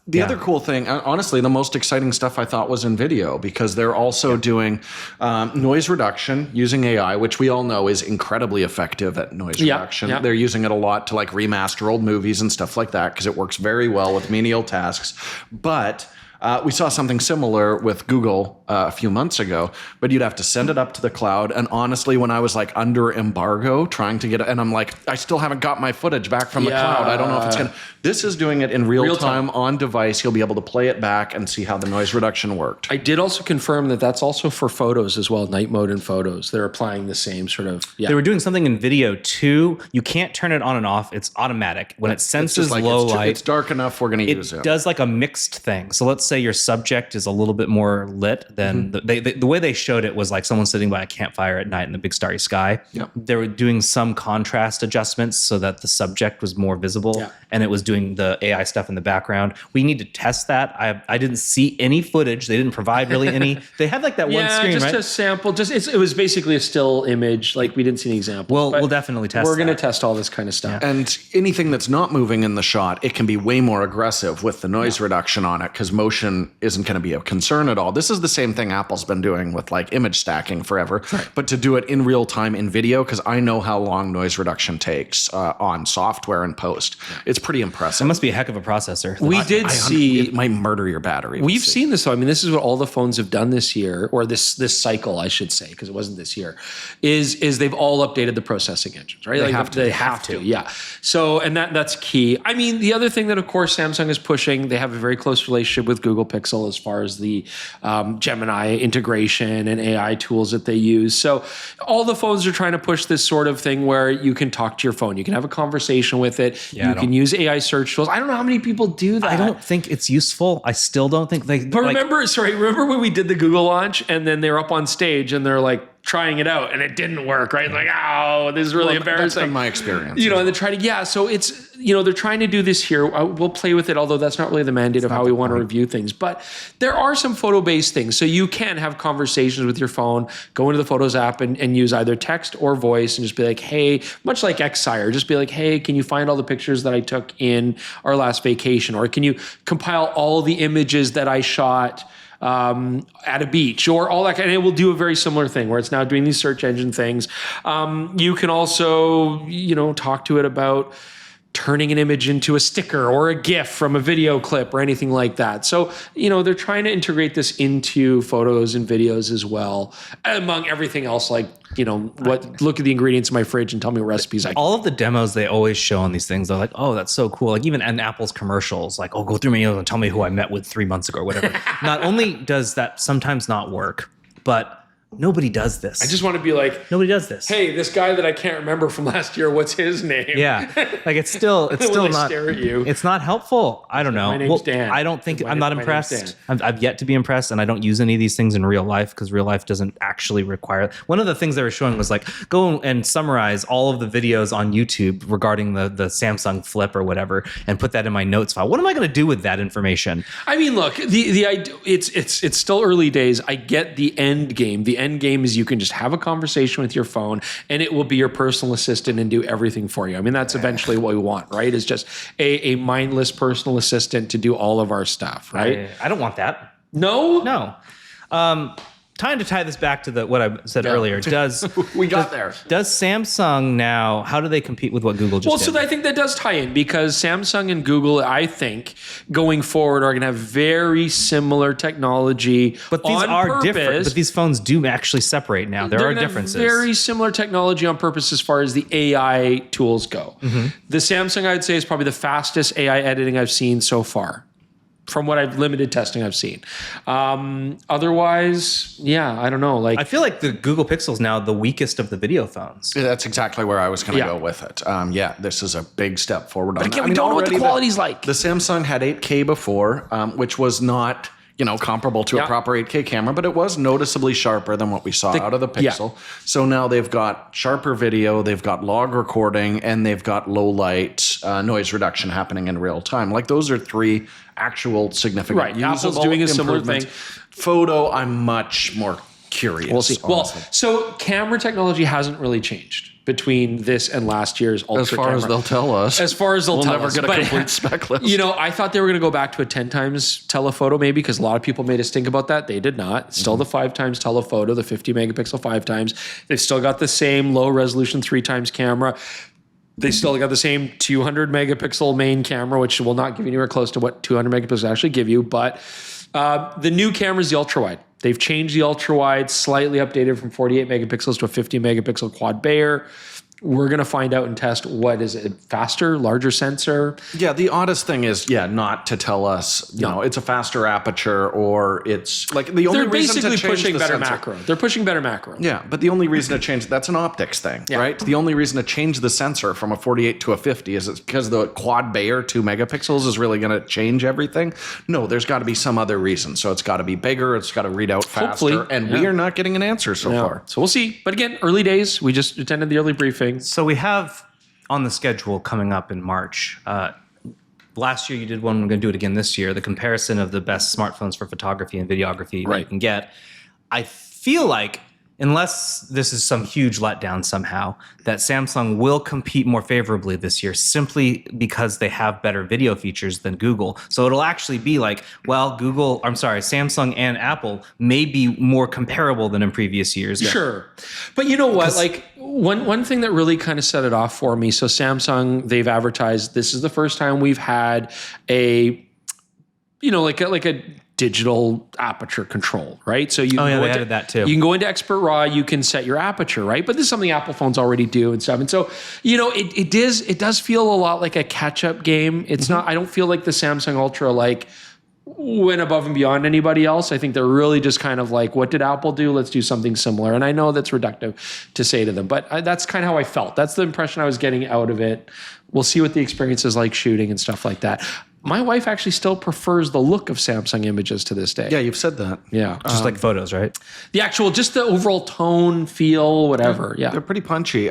the other cool thing, honestly, the most exciting stuff I thought was in video, because they're also doing noise reduction using AI, which we all know is incredibly effective at noise reduction. They're using it a lot to like remaster old movies and stuff like that because it works very well with menial tasks. But we saw something similar with Google a few months ago, but you'd have to send it up to the cloud. And honestly, when I was like under embargo trying to get it, and I'm like, I still haven't got my footage back from the cloud. I don't know if it's going to. This is doing it in real time on device. You'll be able to play it back and see how the noise reduction worked.
I did also confirm that that's also for photos as well, night mode and photos. They're applying the same sort of.
They were doing something in video too. You can't turn it on and off. It's automatic. When it senses low light.
It's dark enough, we're going to use it.
It does like a mixed thing. So let's say your subject is a little bit more lit than the way they showed it was like someone sitting by a campfire at night in the big starry sky.
Yep.
They were doing some contrast adjustments so that the subject was more visible and it was doing the AI stuff in the background. We need to test that. I didn't see any footage. They didn't provide really any. They had like that one screen,
just
right?
a sample. It was basically a still image. Like we didn't see any examples.
Well, we'll definitely test.
We're going to test all this kind of stuff.
And anything that's not moving in the shot, it can be way more aggressive with the noise reduction on it, because motion motion isn't going to be a concern at all. This is the same thing Apple's been doing with like image stacking forever, but to do it in real time in video, because I know how long noise reduction takes on software and post. It's pretty impressive.
It must be a heck of a processor.
We did see
it might murder your battery.
We've seen this though. I mean, this is what all the phones have done this year, or this cycle, I should say, because it wasn't this year. Is they've all updated the processing engines, right?
They
like
have to.
They have to, yeah. So, and that's key. I mean, the other thing that of course Samsung is pushing, they have a very close relationship with Google Pixel as far as the Gemini integration and AI tools that they use. So, all the phones are trying to push this sort of thing where you can talk to your phone, you can have a conversation with it, you can use AI search tools. I don't know how many people do that.
I don't think it's useful. I still don't think they.
But remember when we did the Google launch and then they were up on stage and they're like trying it out and it didn't work, right? Like, oh, this is really embarrassing.
That's been my experience.
You know, and they're trying to, so it's, they're trying to do this here. We'll play with it, although that's not really the mandate of how we want to review things. But there are some photo-based things. So you can have conversations with your phone, go into the Photos app and use either text or voice and just be like, hey, much like Excire, just be like, hey, can you find all the pictures that I took in our last vacation? Or can you compile all the images that I shot at a beach, or all that, and it will do a very similar thing where it's now doing these search engine things. You can also, talk to it about turning an image into a sticker or a GIF from a video clip or anything like that. So, they're trying to integrate this into photos and videos as well, among everything else, like, look at the ingredients in my fridge and tell me what recipes I can.
All of the demos they always show on these things, they're like, oh, that's so cool. Like even in Apple's commercials, like, oh, go through my emails and tell me who I met with 3 months ago or whatever. Not only does that sometimes not work, but nobody does this.
I just want to be like,
nobody does this.
Hey, this guy that I can't remember from last year, what's his name?
Yeah, like it's still not.
Stare at you.
It's not helpful. I don't know.
My name's Dan.
I don't think I'm not impressed. I've yet to be impressed, and I don't use any of these things in real life because real life doesn't actually require. One of the things they were showing was like go and summarize all of the videos on YouTube regarding the Samsung Flip or whatever, and put that in my notes file. What am I going to do with that information?
I mean, look, the idea, it's still early days. I get the end game. The end game is you can just have a conversation with your phone and it will be your personal assistant and do everything for you. I mean, that's eventually what we want, right? Is just a mindless personal assistant to do all of our stuff, right?
I don't want that.
No?
Time to tie this back to what I said earlier. Does Samsung now, how do they compete with what Google just did?
So I think that does tie in because Samsung and Google, I think, going forward are going to have very similar technology.
But these are different. But these phones do actually separate now. There are differences.
Very similar technology on purpose as far as the AI tools go. Mm-hmm. The Samsung, I'd say, is probably the fastest AI editing I've seen so far, from what limited testing I've seen. Otherwise, I don't know. Like,
I feel like the Google Pixel is now the weakest of the video phones.
Yeah, that's exactly where I was going to go with it. This is a big step forward.
But again, we don't know what the quality's like.
The Samsung had 8K before, which was not comparable to a proper 8K camera, but it was noticeably sharper than what we saw out of the Pixel. Yeah. So now they've got sharper video, they've got log recording, and they've got low light noise reduction happening in real time. Like those are three actual significant
Apple's doing a similar thing.
Photo, I'm much more curious.
We'll see.
Honestly.
Well, so camera technology hasn't really changed between this and last year's Ultra
as far
camera.
As they'll tell us.
As far as they'll tell us.
We'll never get a complete spec list.
I thought they were going to go back to a 10 times telephoto maybe because a lot of people made us think about that. They did not. Still the 5 times telephoto, the 50 megapixel 5 times. They've still got the same low resolution 3 times camera. They still got the same 200 megapixel main camera, which will not give you anywhere close to what 200 megapixels actually give you. But the new camera is the ultra wide. They've changed the ultra wide, slightly updated from 48 megapixels to a 50 megapixel quad Bayer. We're going to find out and test what is it, faster, larger sensor.
Yeah, the oddest thing is, not to tell us, it's a faster aperture or it's like the only reason to change
pushing
the
better
sensor.
macro. They're pushing better macro.
Yeah, but the only reason to change, that's an optics thing, right? The only reason to change the sensor from a 48 to a 50 is it's because the quad Bayer 2 megapixels is really going to change everything. No, there's got to be some other reason. So it's got to be bigger. It's got to read out faster.
Hopefully,
and we are not getting an answer so far.
So we'll see. But again, early days. We just attended the early briefing.
So we have on the schedule coming up in March. Last year you did one. We're going to do it again this year. The comparison of the best smartphones for photography and videography that you can get. I feel like unless this is some huge letdown somehow, that Samsung will compete more favorably this year simply because they have better video features than Google. So it'll actually be like, well, Samsung and Apple may be more comparable than in previous years.
Sure. But you know what? Like one thing that really kind of set it off for me. So Samsung, they've advertised this is the first time we've had a digital aperture control, right? So you
they added that too.
You can go into Expert RAW, you can set your aperture, right? But this is something Apple phones already do and stuff. And so, it does feel a lot like a catch-up game. It's not, I don't feel like the Samsung Ultra went above and beyond anybody else. I think they're really just kind of like, what did Apple do? Let's do something similar. And I know that's reductive to say to them, but that's kind of how I felt. That's the impression I was getting out of it. We'll see what the experience is like shooting and stuff like that. My wife actually still prefers the look of Samsung images to this day.
Yeah, you've said that.
Yeah.
Just like photos, right?
Just the overall tone, feel, whatever. Yeah.
They're pretty punchy.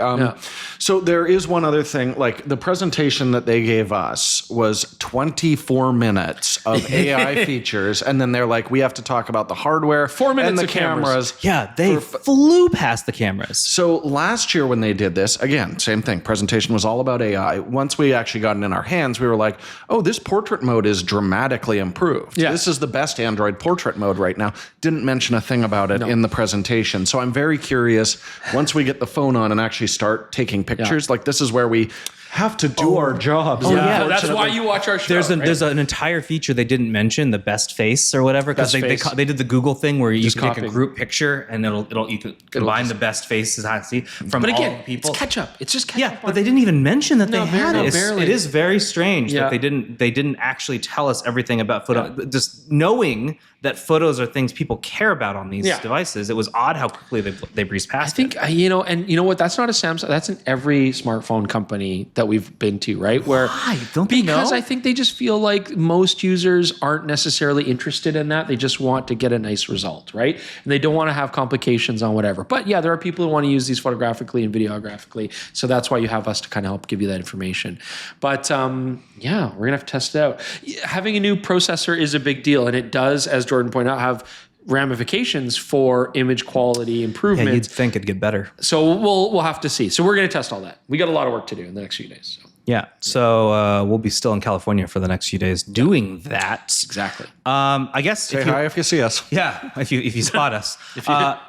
So there is one other thing, like the presentation that they gave us was 24 minutes of AI features. And then they're like, we have to talk about the hardware
4 minutes
and the
of cameras.
Yeah, they flew past the cameras.
So last year when they did this, again, same thing. Presentation was all about AI. Once we actually got it in our hands, we were like, oh, this portrait mode is dramatically improved.
Yeah.
This is the best Android portrait mode right now. Didn't mention a thing about it in the presentation. So I'm very curious, once we get the phone on and actually start taking pictures, like this is where we have to do our jobs.
Yeah, that's why you watch our show.
There's an entire feature they didn't mention, the best face or whatever, because they did the Google thing where you can take a group picture and you can combine the best faces I see from all the people.
It's catch up. It's just catch up.
Yeah, but they didn't even mention that they had it.
Barely.
It is very strange that they didn't actually tell us everything about photo. Yeah. Just knowing that photos are things people care about on these devices, it was odd how quickly they breezed past it.
I think, and you know what? That's not a Samsung. That's in every smartphone company that we've been to, right?
Why? Don't they know?
Because I think they just feel like most users aren't necessarily interested in that. They just want to get a nice result, right? And they don't want to have complications on whatever. But yeah, there are people who want to use these photographically and videographically. So that's why you have us to kind of help give you that information. But we're going to have to test it out. Having a new processor is a big deal. And it does, as Jordan pointed out, have ramifications for image quality improvement.
Yeah, you'd think it'd get better.
So we'll have to see. So we're going to test all that. We got a lot of work to do in the next few days. So.
Yeah. So we'll be still in California for the next few days doing that.
Exactly.
I guess
Say hi if you see us.
Yeah. If you spot us.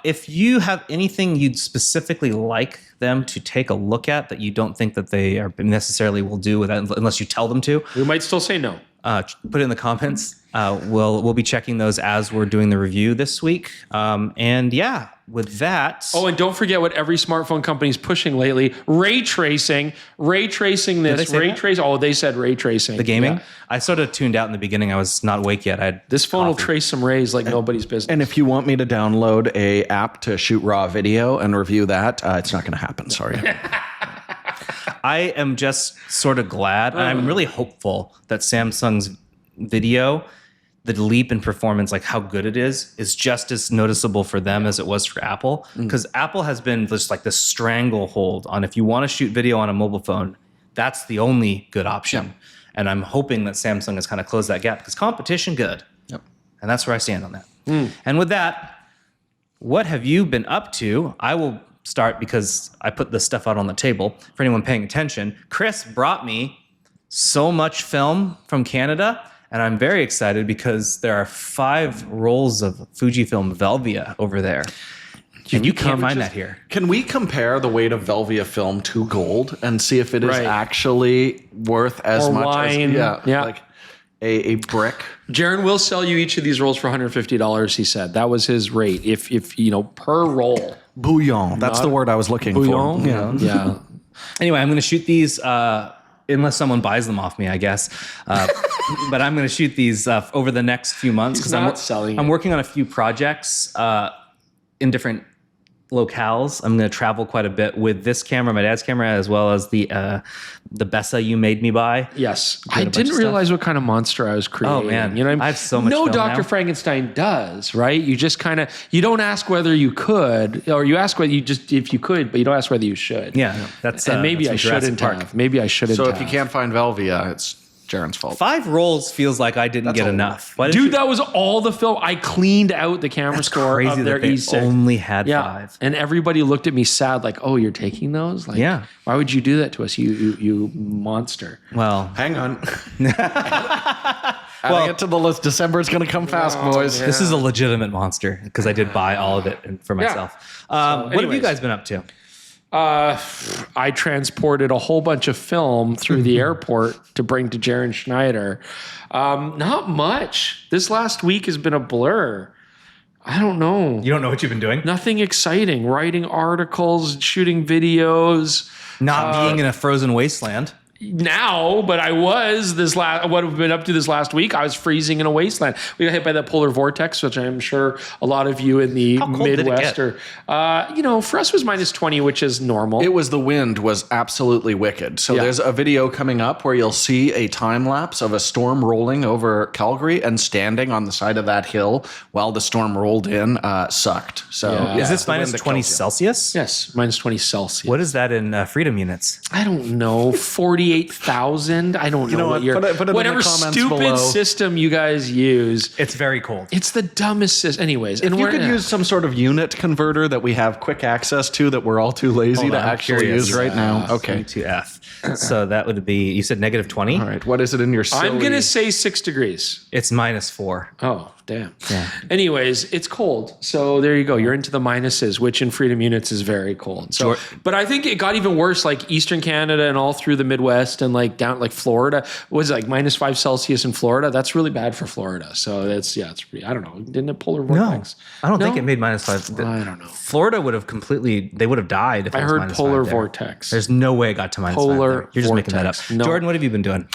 If you have anything you'd specifically like them to take a look at that you don't think that they are necessarily will do without, unless you tell them to,
we might still say no.
Put it in the comments. We'll be checking those as we're doing the review this week. With that.
Oh, and don't forget what every smartphone company is pushing lately: ray tracing. Ray tracing this. Ray tracing. Oh, they said ray tracing.
The gaming. Yeah. I sort of tuned out in the beginning. I was not awake yet.
This phone will trace some rays like nobody's business.
And if you want me to download a app to shoot raw video and review that, it's not going to happen. Sorry.
I am just sort of glad, and I'm really hopeful that Samsung's video, the leap in performance, like how good it is just as noticeable for them as it was for Apple. Because Apple has been just like this stranglehold on, if you want to shoot video on a mobile phone, that's the only good option. Yeah. And I'm hoping that Samsung has kind of closed that gap, because competition good. Yep. And that's where I stand on that. And with that, what have you been up to? I will start because I put this stuff out on the table for anyone paying attention. Chris brought me so much film from Canada, and I'm very excited because there are 5 rolls of Fujifilm Velvia over there. And you can't find that here.
Can we compare the weight of Velvia film to gold and see if it is actually worth as much
wine.
as like a brick?
Jaron will sell you each of these rolls for $150, he said. That was his rate. If per roll.
Bouillon. That's the word I was looking for.
Yeah.
Anyway, I'm going to shoot these unless someone buys them off me, I guess. But I'm going to shoot these over the next few months, because I'm working on a few projects in different locales. I'm going to travel quite a bit with this camera, my dad's camera, as well as the Bessa you made me buy.
Yes. I didn't realize what kind of monster I was creating.
Oh man, I have so much film
Dr.
now.
Frankenstein does, right? You just you don't ask whether you could, or you ask whether if you could, but you don't ask whether you should.
Yeah.
And maybe I shouldn't have. Maybe I shouldn't have.
So if you can't find Velvia, it's Jaren's fault.
5 rolls feels like I didn't get enough. Why didn't
Dude, that was all the film. I cleaned out the camera store
crazy
of their
that they
E6.
only had 5.
And everybody looked at me sad, like, "Oh, you're taking those? Like,
Yeah.
Why would you do that to us, you monster?"
Well,
Hang on. Adding it to the list. December is going to come fast, boys.
this is a legitimate monster because I did buy all of it for myself. What have you
anyways.
guys been up to?
I transported a whole bunch of film through the airport to bring to Jaren Schneider. Not much. This last week has been a blur. I don't know.
You don't know what you've been doing?
Nothing exciting. Writing articles, shooting videos.
Not being in a frozen wasteland.
Now, but I was what I've been up to this last week. I was freezing in a wasteland. We got hit by that polar vortex, which I'm sure a lot of you in the
How cold did it
Midwest
get?
are, for us was minus 20, which is normal.
The wind was absolutely wicked. So there's a video coming up where you'll see a time lapse of a storm rolling over Calgary, and standing on the side of that hill while the storm rolled in sucked. So
Is this
the wind
minus
that
20
kills you.
Celsius?
Yes, minus 20 Celsius.
What is that in freedom units?
I don't know, 48,000. I don't know,
know
what
what?
your
Put it in the
whatever
comments
stupid
below.
system you guys use.
It's very cold.
It's the dumbest system. Anyways, and
You could use some sort of unit converter that we have quick access to that we're all too lazy
Hold
to
on, I'm
actually
curious.
use right now. Okay.
to So that would be, you said negative 20?
All right. What is it in your silly?
I'm gonna say 6 degrees.
It's minus 4.
Oh, damn. Yeah. Anyways, it's cold. So there you go. You're into the minuses, which in freedom units is very cold. So, but I think it got even worse, like Eastern Canada and all through the Midwest and like down like Florida. Was it like minus 5 Celsius in Florida? That's really bad for Florida. So that's, it's pretty, I don't know. Didn't it polar
No,
vortex?
I don't think it made minus 5.
I don't know.
Florida would have they would have died if it
I
was
heard
minus
polar
5 there.
vortex.
There's no way it got to minus 5
Polar
there. You're just making that up.
vortex. No.
Jordan, what have you been doing?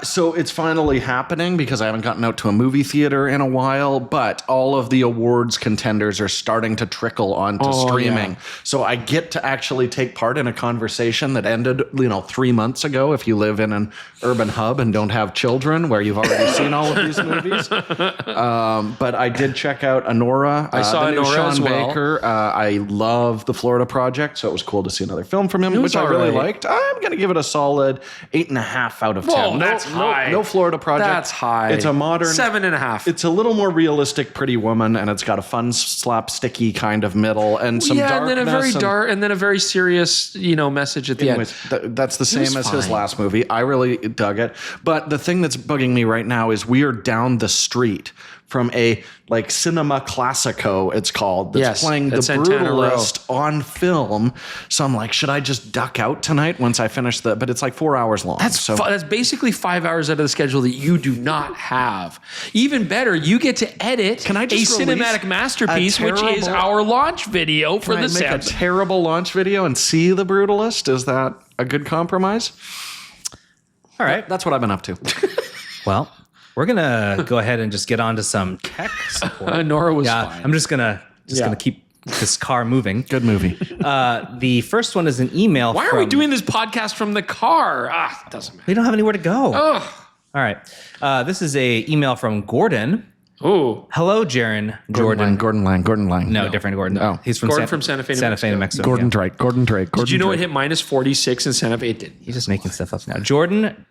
So it's finally happening because I haven't gotten out to a movie theater in a while, but all of the awards contenders are starting to trickle onto streaming.
yeah.
So I get to actually take part in a conversation that ended, 3 months ago if you live in an urban hub and don't have children where you've already seen all of these movies. But I did check out Anora.
I saw
the new
Anora
Sean
as well.
Baker. I love the Florida Project, so it was cool to see another film from him, which I really
alright.
liked. I'm going to give it a solid 8.5 out of 10.
Whoa, that's high.
No Florida Project.
That's high.
It's a modern
7.5.
It's a little more realistic Pretty Woman, and it's got a fun slapsticky kind of middle and some
and
darkness.
then a very dark, and then a very serious, message at the end.
That's the same as his
fine.
last movie. I really dug it. But the thing that's bugging me right now is we are down the street from a Cinema Classico, it's called, that's playing The
Santana Row.
Brutalist on film. So I'm like, should I just duck out tonight once I finish but it's like 4 hours long.
That's basically 5 hours out of the schedule that you do not have. Even better, you get to edit
Can I just
a
release
cinematic masterpiece, which is
terrible-
our launch video for
Can
the
I make a
Samsung.
terrible launch video and see The Brutalist? Is that a good compromise?
All right.
That's what I've been up to.
Well, we're going to go ahead and just get on to some tech support.
Nora was
Yeah,
fine.
I'm just gonna keep this car moving.
Good movie.
The first one is an email.
Why are we doing this podcast from the car? It doesn't matter.
We don't have anywhere to go.
Ugh.
All right. This is a email from Gordon.
Oh,
Hello, Jaron. Jordan.
Gordon Lang.
No, different Gordon.
Oh.
He's from
Gordon from Santa Fe, New
New Mexico.
Gordon
yeah.
Drake. Gordon Drake.
did you know it hit minus 46 in Santa Fe? It did.
He's just making stuff up now. Jordan,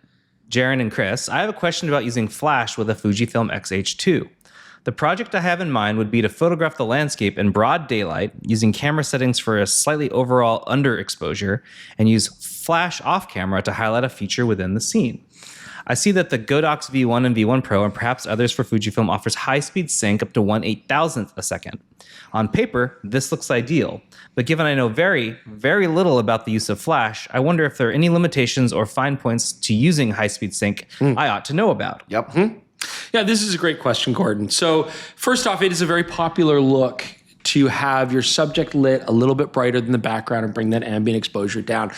Jaron, and Chris, I have a question about using flash with a Fujifilm X-H2. The project I have in mind would be to photograph the landscape in broad daylight using camera settings for a slightly overall underexposure and use flash off camera to highlight a feature within the scene. I see that the Godox V1 and V1 Pro and perhaps others for Fujifilm offers high-speed sync up to 1/8,000th a second. On paper, this looks ideal, but given I know very, very little about the use of flash, I wonder if there are any limitations or fine points to using high-speed sync I ought to know about.
Yep.
Yeah, this is a great question, Gordon. So first off, it is a very popular look to have your subject lit a little bit brighter than the background and bring that ambient exposure down.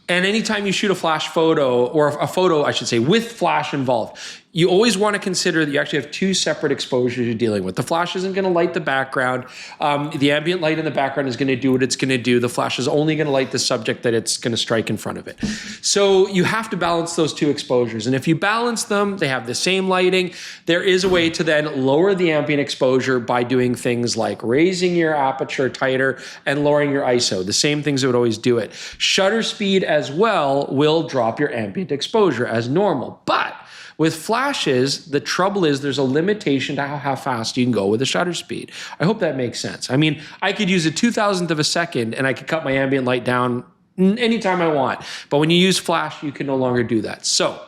And anytime you shoot a flash photo, or a photo, I should say, with flash involved, you always want to consider that you actually have two separate exposures you're dealing with. The flash isn't going to light the background. The ambient light in the background is going to do what it's going to do. The flash is only going to light the subject that it's going to strike in front of it. So you have to balance those two exposures. And if you balance them, they have the same lighting. There is a way to then lower the ambient exposure by doing things like raising your aperture tighter and lowering your ISO. The same things that would always do it. Shutter speed as well will drop your ambient exposure as normal. But With flashes, the trouble is there's a limitation to how fast you can go with the shutter speed. I hope that makes sense. I mean, I could use a 2,000th of a second and I could cut my ambient light down anytime I want. But when you use flash, you can no longer do that. So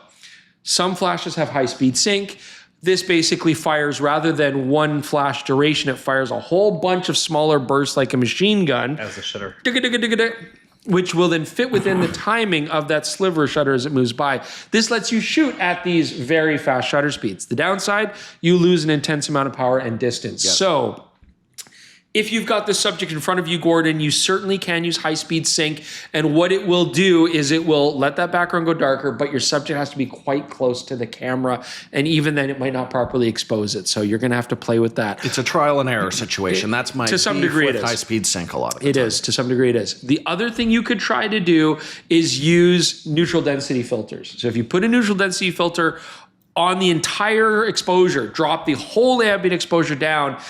some flashes have high speed sync. This basically fires, rather than one flash duration, it fires a whole bunch of smaller bursts like a machine gun.
As a shutter.
Which will then fit within the timing of that sliver shutter as it moves by. This lets you shoot at these very fast shutter speeds. The downside, you lose an intense amount of power and distance. Yes. So if you've got the subject in front of you, Gordon, you certainly can use high-speed sync. And what it will do is it will let that background go darker, but your subject has to be quite close to the camera. And even then, it might not properly expose it. So you're going to have to play with that.
It's a trial and error situation. That's my
to some degree
with high-speed sync a lot of the time.
It is. To some degree, it is. The other thing you could try to do is use neutral density filters. So if you put a neutral density filter on the entire exposure, drop the whole ambient exposure down,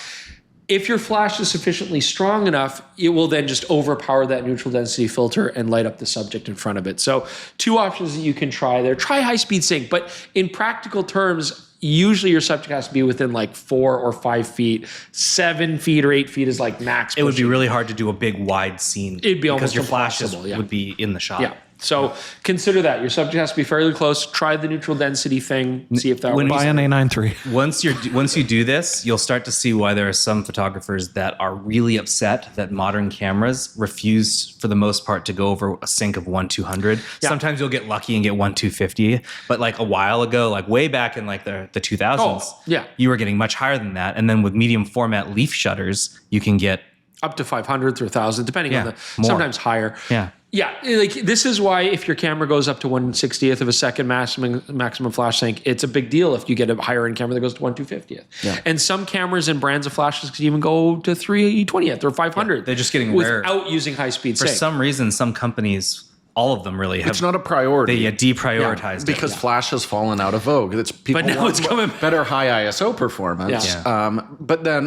if your flash is sufficiently strong enough, it will then just overpower that neutral density filter and light up the subject in front of it. So 2 options that you can try there. Try high speed sync, but in practical terms, usually your subject has to be within like 4 or 5 feet. 7 feet or 8 feet is like max.
It would be really hard to do a big wide scene.
It'd be almost
because your flashes
impossible,
would be in the shot.
Yeah. So consider that. Your subject has to be fairly close. Try the neutral density thing. See if that works.
Buy an A9 III.
Once you do this, you'll start to see why there are some photographers that are really upset that modern cameras refuse, for the most part, to go over a sync of 1/200. Yeah. Sometimes you'll get lucky and get 1/250, but like a while ago, like way back in like the 2000s, you were getting much higher than that. And then with medium format leaf shutters, you can get
up to 500 through 1,000, depending on
more.
Sometimes higher.
Yeah.
Yeah, like this is why if your camera goes up to 1/60th of a second maximum flash sync, it's a big deal if you get a higher end camera that goes to 1/250th. Yeah. And some cameras and brands of flashes can even go to 3/20th or 500th.
They're just getting rare.
Without using high speed sync.
For some reason, some companies, all of them really have.
It's not a priority.
They deprioritized it.
Because flash has fallen out of vogue. It's people
but now it's coming
better high ISO performance.
Yeah.
But then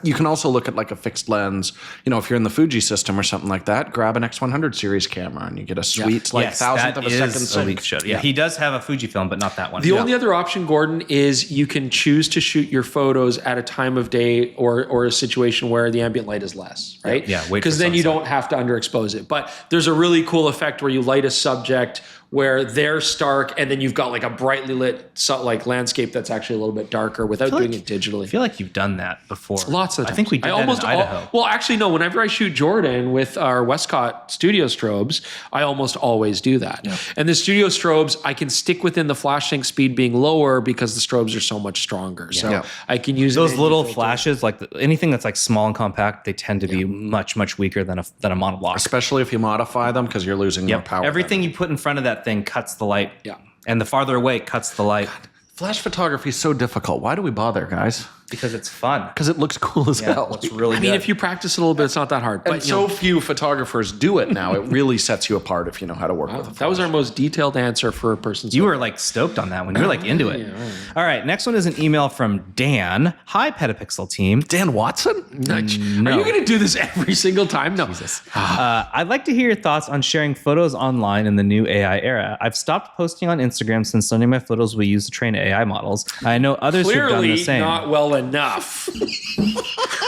you can also look at like a fixed lens. You know, if you're in the Fuji system or something like that, grab an X100 series camera and you get a sweet thousandth of a second sync.
Yeah, he does have a Fujifilm, but not that one.
The only other option, Gordon, is you can choose to shoot your photos at a time of day or a situation where the ambient light is less, right?
Yeah,
because then you don't have to underexpose it. But there's a really cool effect where you light a subject where they're stark and then you've got like a brightly lit like landscape that's actually a little bit darker without doing it digitally.
I feel like you've done that before.
Lots of times.
I think we did that in Idaho.
Well, actually, no. Whenever I shoot Jordan with our Westcott studio strobes, I almost always do that. Yeah. And the studio strobes, I can stick within the flash sync speed being lower because the strobes are so much stronger. Yeah. So I can use
those little flashes, like anything that's like small and compact, they tend to be much, much weaker than a monoblock.
Especially if you modify them because you're losing more power.
Everything you put in front of that thing cuts the light.
Yeah.
And the farther away it cuts the light.
God, flash photography is so difficult. Why do we bother, guys?
Because it's fun.
Because it looks cool as hell.
It's really
I mean, if you practice a little bit, it's not that hard.
And
but
so few photographers do it now. It really sets you apart if you know how to work with it.
That was our most detailed answer for a person's.
You were like stoked on that one. You were like into it. All right. Next one is an email from Dan. Hi, PetaPixel team.
Dan Watson?
No. Are you going to do this every single time? No.
Jesus. I'd like to hear your thoughts on sharing photos online in the new AI era. I've stopped posting on Instagram since none of my photos will use to train AI models. I know others who've done the same.
Not well enough.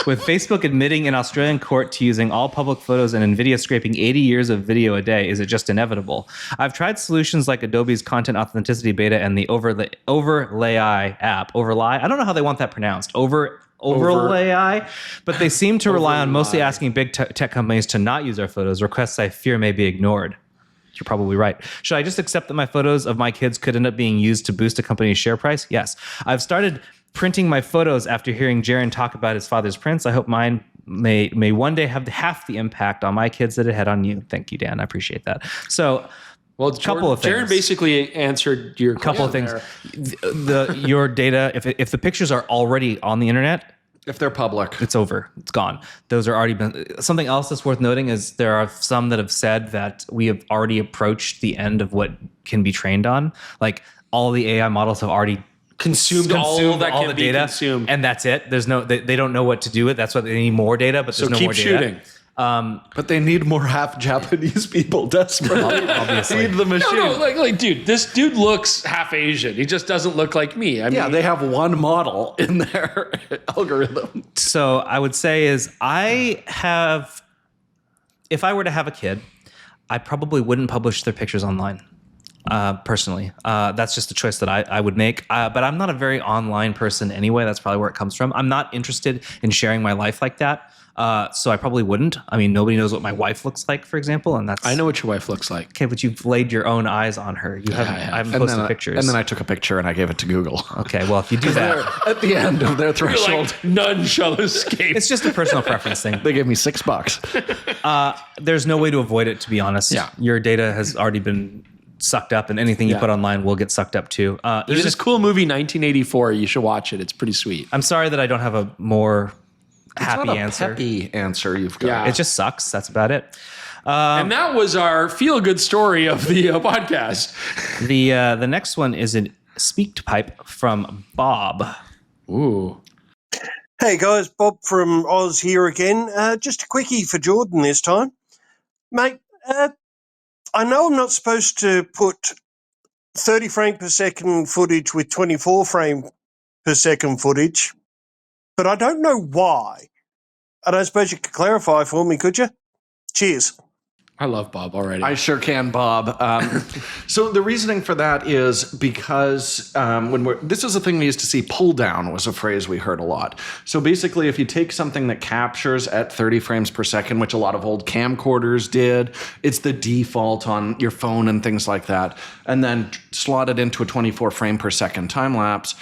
With Facebook admitting in Australian court to using all public photos and NVIDIA scraping 80 years of video a day, is it just inevitable? I've tried solutions like Adobe's Content Authenticity Beta and the Overlay app. Overlay? I don't know how they want that pronounced. Overlay, but they seem to rely on mostly asking big tech companies to not use our photos, requests I fear may be ignored. You're probably right. Should I just accept that my photos of my kids could end up being used to boost a company's share price? Yes. I've started printing my photos after hearing Jaron talk about his father's prints. I hope mine may one day have half the impact on my kids that it had on you. Thank you, Dan. I appreciate that. So,
well, couple of things. Jaron basically answered your
couple of things. Your data, if the pictures are already on the internet,
if they're public,
it's over. It's gone. Those are already been. Something else that's worth noting is there are some that have said that we have already approached the end of what can be trained on. Like all the AI models have already consumed all that can be data, consumed, and that's it. There's no. They don't know what to do with. That's why they need more data. But there's no more data.
So keep shooting.
But they need more half Japanese people desperately.
Obviously.
Need the machine.
No, like, dude, this dude looks half Asian. He just doesn't look like me. I mean,
They have one model in their algorithm.
So I would say if I were to have a kid, I probably wouldn't publish their pictures online. Personally, that's just a choice that I would make. But I'm not a very online person anyway. That's probably where it comes from. I'm not interested in sharing my life like that. So I probably wouldn't. I mean, nobody knows what my wife looks like, for example, and that's.
I know what your wife looks like.
Okay, but you've laid your own eyes on her. You haven't. I haven't posted pictures.
And then I took a picture and I gave it to Google.
Okay, well, if you do that,
At the end of their
You're
threshold,
like, none shall escape.
it's just a personal preference thing.
they gave me $6.
There's no way to avoid it, to be honest.
Yeah.
Your data has already been sucked up, and anything you put online will get sucked up too.
There's this cool movie, 1984. You should watch it. It's pretty sweet.
I'm sorry that I don't have a more happy
It's not a
answer.
peppy answer you've got.
Yeah.
It just sucks. That's about it.
And that was our feel-good story of the podcast.
The next one is a speak pipe from Bob.
Ooh.
Hey guys, Bob from Oz here again. Just a quickie for Jordan this time. Mate, I know I'm not supposed to put 30 frame per second footage with 24 frame per second footage, but I don't know why. I don't suppose you could clarify for me, could you? Cheers.
I love Bob already.
I sure can, Bob. So the reasoning for that is because this is a thing we used to see. Pull down was a phrase we heard a lot. So basically, if you take something that captures at 30 frames per second, which a lot of old camcorders did, it's the default on your phone and things like that, and then slot it into a 24 frame per second time lapse.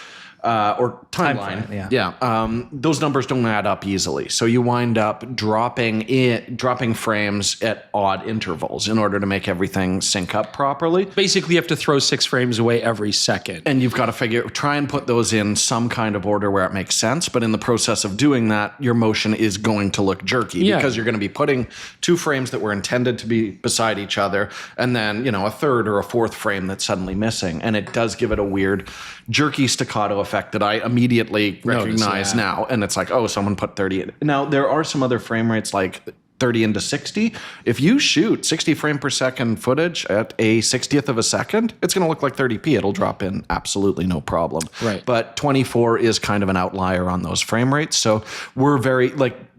Or timeline. Those numbers don't add up easily. So you wind up dropping frames at odd intervals in order to make everything sync up properly.
Basically, you have to throw 6 frames away every second.
And you've got to try and put those in some kind of order where it makes sense. But in the process of doing that, your motion is going to look jerky because you're going to be putting 2 frames that were intended to be beside each other, and then, a third or a fourth frame that's suddenly missing. And it does give it a weird jerky staccato effect that I immediately recognize now. And it's like, oh, someone put 30 in. Now, there are some other frame rates like 30 into 60. If you shoot 60 frame per second footage at a 60th of a second, it's going to look like 30p. It'll drop in absolutely no problem.
Right.
But 24 is kind of an outlier on those frame rates. So we're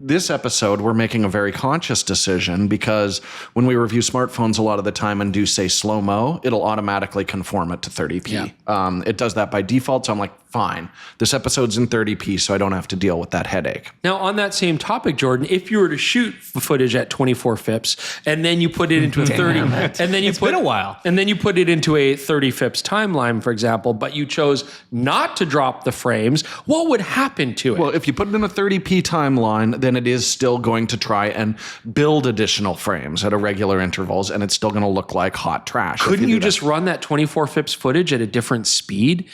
this episode, we're making a very conscious decision because when we review smartphones a lot of the time and do say slow-mo, it'll automatically conform it to 30p.
Yeah.
It does that by default. So I'm like, fine, this episode's in 30p, so I don't have to deal with that headache.
Now, on that same topic, Jordan, if you were to shoot footage at 24 FIPS and then you put it into a 30, and then you
been a while,
and then you put it into a 30 FIPS timeline, for example, but you chose not to drop the frames, what would happen to it?
Well, if you put it in a 30p timeline, then it is still going to try and build additional frames at irregular intervals, and it's still going to look like hot trash.
Couldn't you just run that 24 FIPS footage at a different speed?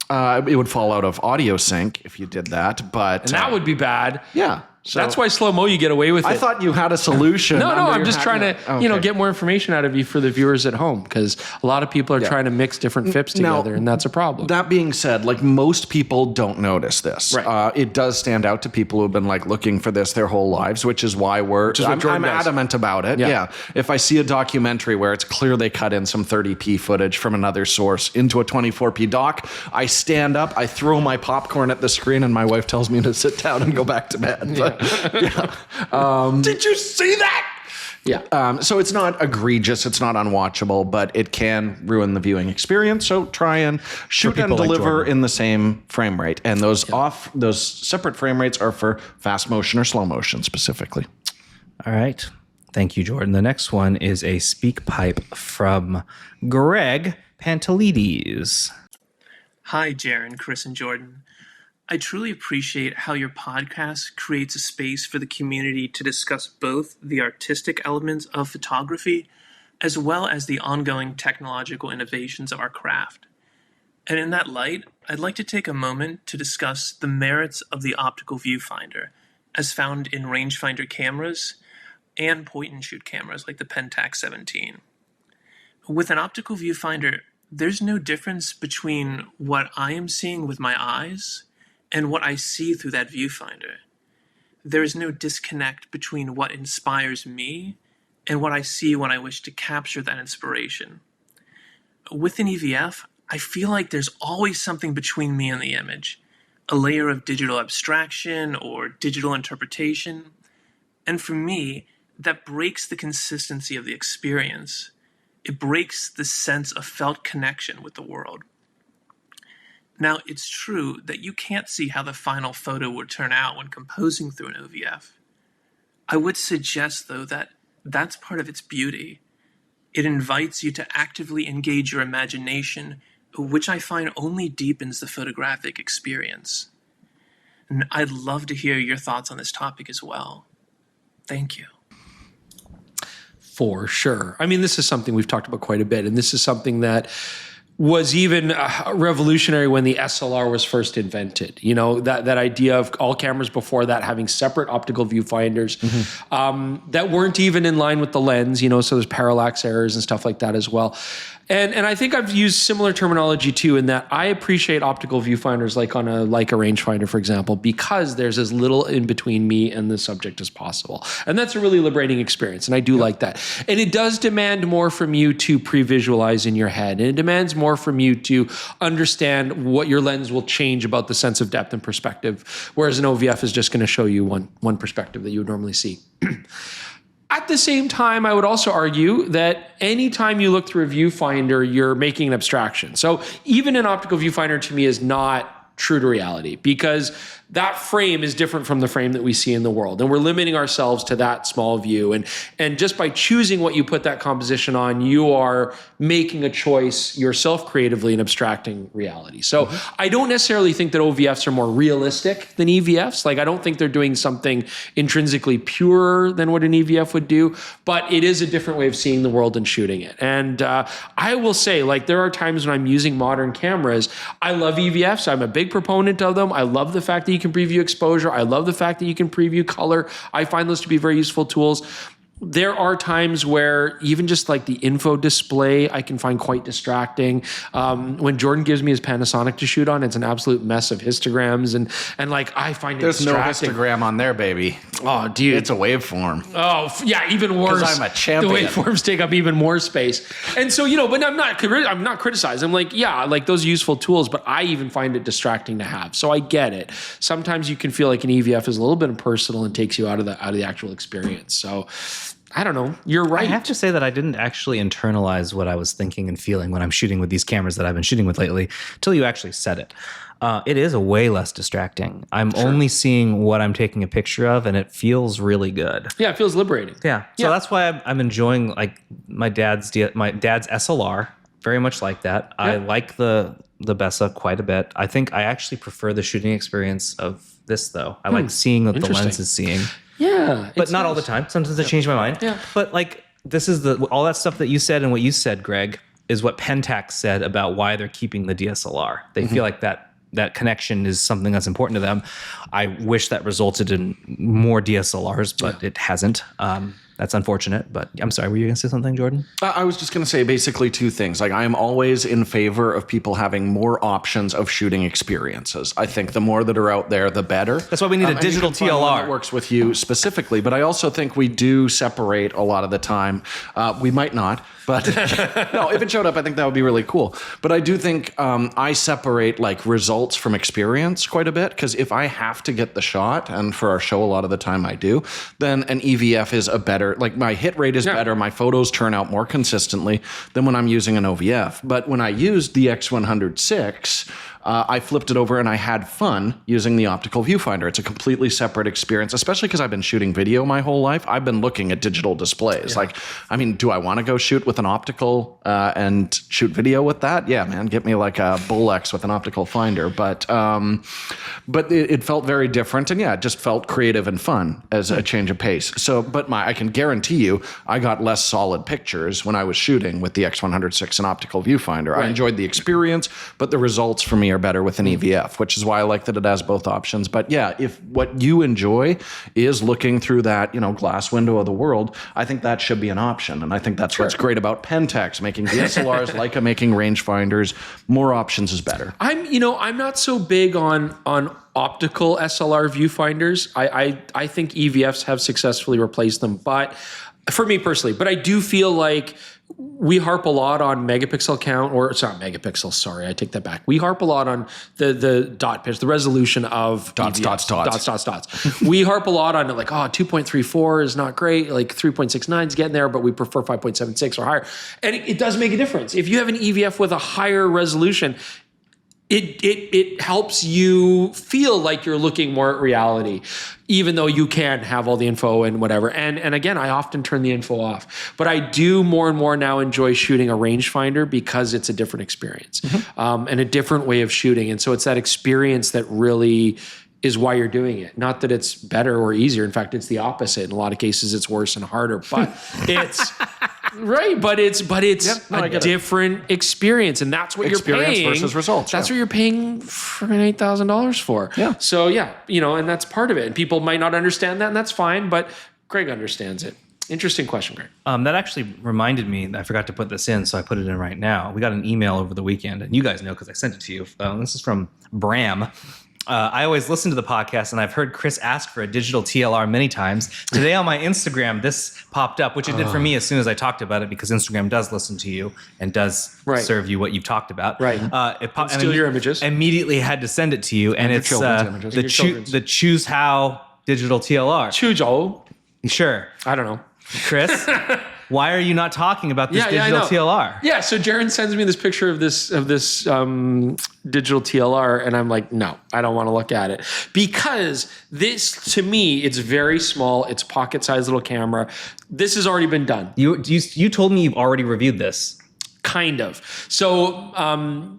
It would fall out of audio sync if you did that, but
And that would be bad.
yeah. So
That's why slow-mo, you get away with it.
I thought you had a solution.
No,
under
I'm
your
just trying to,
Okay.
get more information out of you for the viewers at home, because a lot of people are trying to mix different FIPS together, and that's a problem.
That being said, most people don't notice this.
Right.
It does stand out to people who've been looking for this their whole lives, which is why I'm adamant about it. Yeah. If I see a documentary where it's clear they cut in some 30p footage from another source into a 24p doc, I stand up, I throw my popcorn at the screen, and my wife tells me to sit down and go back to bed. But,
Did you see that?
Yeah. So it's not egregious. It's not unwatchable, but it can ruin the viewing experience. So try and shoot and deliver in the same frame rate. And those separate frame rates are for fast motion or slow motion specifically.
All right. Thank you, Jordan. The next one is a speak pipe from Greg Pantelides.
Hi, Jaron, Chris, and Jordan. I truly appreciate how your podcast creates a space for the community to discuss both the artistic elements of photography as well as the ongoing technological innovations of our craft. And in that light, I'd like to take a moment to discuss the merits of the optical viewfinder as found in rangefinder cameras and point-and-shoot cameras like the Pentax 17. With an optical viewfinder, there's no difference between what I am seeing with my eyes and what I see through that viewfinder. there is no disconnect between what inspires me and what I see when I wish to capture that inspiration. With an EVF, I feel like there's always something between me and the image, a layer of digital abstraction or digital interpretation. And for me, that breaks the consistency of the experience. It breaks the sense of felt connection with the world. Now, it's true that you can't see how the final photo would turn out when composing through an OVF. I would suggest, though, that that's part of its beauty. It invites you to actively engage your imagination, which I find only deepens the photographic experience. And I'd love to hear your thoughts on this topic as well. Thank you.
For sure. I mean, this is something we've talked about quite a bit, and this is something that was even revolutionary when the SLR was first invented. You know, that idea of all cameras before that having separate optical viewfinders that weren't even in line with the lens, you know, so there's parallax errors and stuff like that as well. And I think I've used similar terminology too, in that I appreciate optical viewfinders like on a Leica rangefinder, for example, because there's as little in between me and the subject as possible. And that's a really liberating experience. And I do like that. And it does demand more from you to pre-visualize in your head. And it demands more from you to understand what your lens will change about the sense of depth and perspective, whereas an OVF is just going to show you one perspective that you would normally see. At the same time, I would also argue that anytime you look through a viewfinder, you're making an abstraction. So even an optical viewfinder to me is not true to reality, because that frame is different from the frame that we see in the world. And we're limiting ourselves to that small view. And just by choosing what you put that composition on, you are making a choice yourself creatively in abstracting reality. So I don't necessarily think that OVFs are more realistic than EVFs. Like, I don't think they're doing something intrinsically purer than what an EVF would do, but it is a different way of seeing the world and shooting it. And I will say, like, there are times when I'm using modern cameras. I love EVFs. I'm a big proponent of them. I love the fact that you can preview exposure. I love the fact that you can preview color. I find those to be very useful tools. There are times where even just like the info display, I can find quite distracting. When Jordan gives me his Panasonic to shoot on, it's an absolute mess of histograms. And like, I find it distracting.
There's no histogram on there, baby.
Oh, dude.
It's a waveform.
Oh, yeah, even worse.
Because I'm a champion.
The waveforms take up even more space. And so, you know, but I'm not criticizing. I'm like, yeah, like those are useful tools, but I even find it distracting to have. So I get it. Sometimes you can feel like an EVF is a little bit impersonal and takes you out of the actual experience. So I don't know. You're right.
I have to say that I didn't actually internalize what I was thinking and feeling when I'm shooting with these cameras that I've been shooting with lately till you actually said it. It is a way less distracting. I'm only seeing what I'm taking a picture of, and it feels really good.
Yeah, it feels liberating.
Yeah. So that's why I'm enjoying like my dad's SLR, very much like that. Yeah. I like the Bessa quite a bit. I think I actually prefer the shooting experience of this though. I like seeing what the lens is seeing.
Yeah.
But not all the time. Sometimes I change my mind. Yeah. But like, this is all that stuff that you said and what you said, Greg, is what Pentax said about why they're keeping the DSLR. They feel like that connection is something that's important to them. I wish that resulted in more DSLRs, but it hasn't. That's unfortunate, but I'm sorry. Were you going to say something, Jordan?
I was just going to say basically two things. Like, I am always in favor of people having more options of shooting experiences. I think the more that are out there, the better.
That's why we need a digital TLR
that works with you specifically. But I also think we do separate a lot of the time. We might not, but no, if it showed up, I think that would be really cool. But I do think I separate like results from experience quite a bit, because if I have to get the shot, and for our show a lot of the time I do, then an EVF is a better, like my hit rate is better, my photos turn out more consistently than when I'm using an OVF. But when I used the X106, I flipped it over and I had fun using the optical viewfinder. It's a completely separate experience, especially because I've been shooting video my whole life. I've been looking at digital displays. Yeah. Like, I mean, do I want to go shoot with an optical and shoot video with that? Yeah, man, get me like a Bull-X with an optical finder. But it felt very different, and yeah, it just felt creative and fun as a change of pace. So, but I can guarantee you, I got less solid pictures when I was shooting with the X106 and optical viewfinder. Right. I enjoyed the experience, but the results for me linear better with an EVF, which is why I like that it has both options. But yeah, if what you enjoy is looking through that, glass window of the world, I think that should be an option. And I think that's what's great about Pentax making DSLRs, Leica making rangefinders. More options is better.
I'm not so big on optical SLR viewfinders. I think EVFs have successfully replaced them, but for me personally, but I do feel like we harp a lot on megapixel count, or it's not megapixels. Sorry, I take that back. We harp a lot on the dot pitch, the resolution of
dots.
We harp a lot on it, like, 2.34 is not great. Like 3.69 is getting there, but we prefer 5.76 or higher. And it does make a difference. If you have an EVF with a higher resolution, it helps you feel like you're looking more at reality, even though you can have all the info and whatever. And again, I often turn the info off, but I do more and more now enjoy shooting a rangefinder because it's a different experience, and a different way of shooting. And so it's that experience that really is why you're doing it. Not that it's better or easier. In fact, it's the opposite. In a lot of cases, it's worse and harder, but it's right. But it's a different experience. And that's what you're paying.
Experience versus results.
That's what you're paying for $8,000 for.
Yeah.
So and that's part of it. And people might not understand that, and that's fine, but Greg understands it. Interesting question, Greg.
That actually reminded me, I forgot to put this in, so I put it in right now. We got an email over the weekend, and you guys know because I sent it to you. This is from Bram. I always listen to the podcast, and I've heard Chris ask for a digital TLR many times. Today on my Instagram, this popped up, which it did for me as soon as I talked about it, because Instagram does listen to you and does serve you what you've talked about.
Right.
It popped,
steal your images.
Immediately had to send it to you, and it's the Choose How digital TLR.
Chujo.
Sure.
I don't know.
Chris, why are you not talking about this digital TLR?
Yeah, so Jaron sends me this picture of this digital TLR, and I'm like, no, I don't want to look at it, because this, to me, it's very small. It's pocket-sized little camera. This has already been done.
You told me you've already reviewed this.
Kind of. So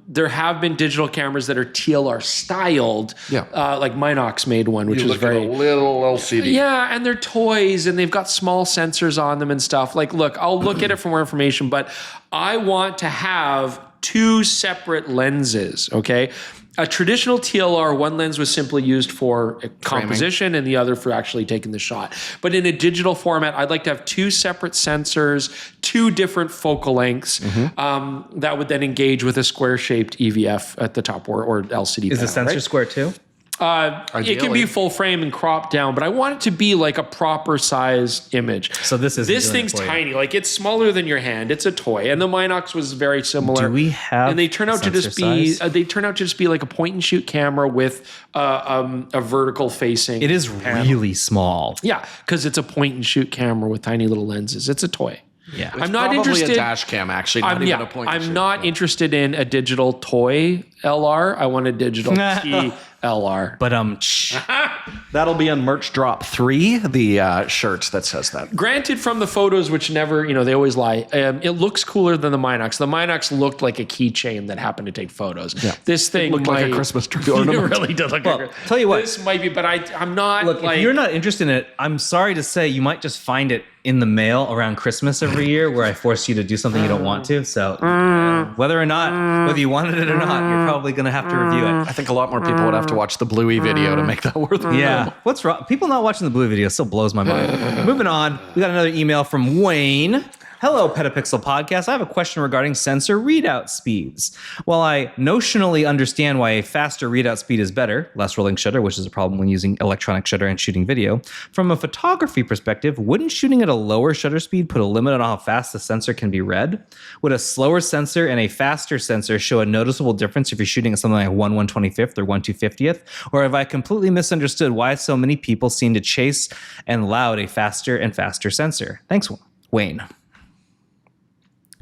there have been digital cameras that are TLR styled. Yeah. Like Minox made one, which was very
a little LCD.
Yeah, and they're toys, and they've got small sensors on them and stuff. Like, look, I'll look at it for more information, but I want to have two separate lenses. Okay. A traditional TLR, one lens was simply used for composition and the other for actually taking the shot. But in a digital format, I'd like to have two separate sensors, two different focal lengths that would then engage with a square-shaped EVF at the top or LCD.
Is the sensor square too?
It can be full frame and cropped down, but I want it to be like a proper sized image.
So this
thing's tiny, like it's smaller than your hand. It's a toy, and the Minox was very similar.
Do we have?
And they turn out to just be like a point and shoot camera with a vertical facing.
It is really small.
Yeah, because it's a point and shoot camera with tiny little lenses. It's a toy.
Yeah,
I'm not interested.
A dash cam, actually. Not even a point.
I'm not interested in a digital toy LR. I want a digital TLR.
But
that'll be on merch drop 3, the shirt that says that.
Granted, from the photos, which never, they always lie. It looks cooler than the Minox. The Minox looked like a keychain that happened to take photos. Yeah. This thing
looked like a Christmas tree ornament.
It really did look like.
Tell you what,
this might be, but I'm not.
Look, if you're not interested in it, I'm sorry to say you might just find it in the mail around Christmas every year, where I force you to do something you don't want to. So whether you wanted it or not, you're probably going to have to review it.
I think a lot more people would have to watch the Bluey video to make that worth it.
Yeah. What's wrong? People not watching the Bluey video still blows my mind. Moving on. We got another email from Wayne. Hello, PetaPixel Podcast. I have a question regarding sensor readout speeds. While I notionally understand why a faster readout speed is better, less rolling shutter, which is a problem when using electronic shutter and shooting video, from a photography perspective, wouldn't shooting at a lower shutter speed put a limit on how fast the sensor can be read? Would a slower sensor and a faster sensor show a noticeable difference if you're shooting at something like 1/125th or 1/250th? Or have I completely misunderstood why so many people seem to chase and laud a faster and faster sensor? Thanks, Wayne.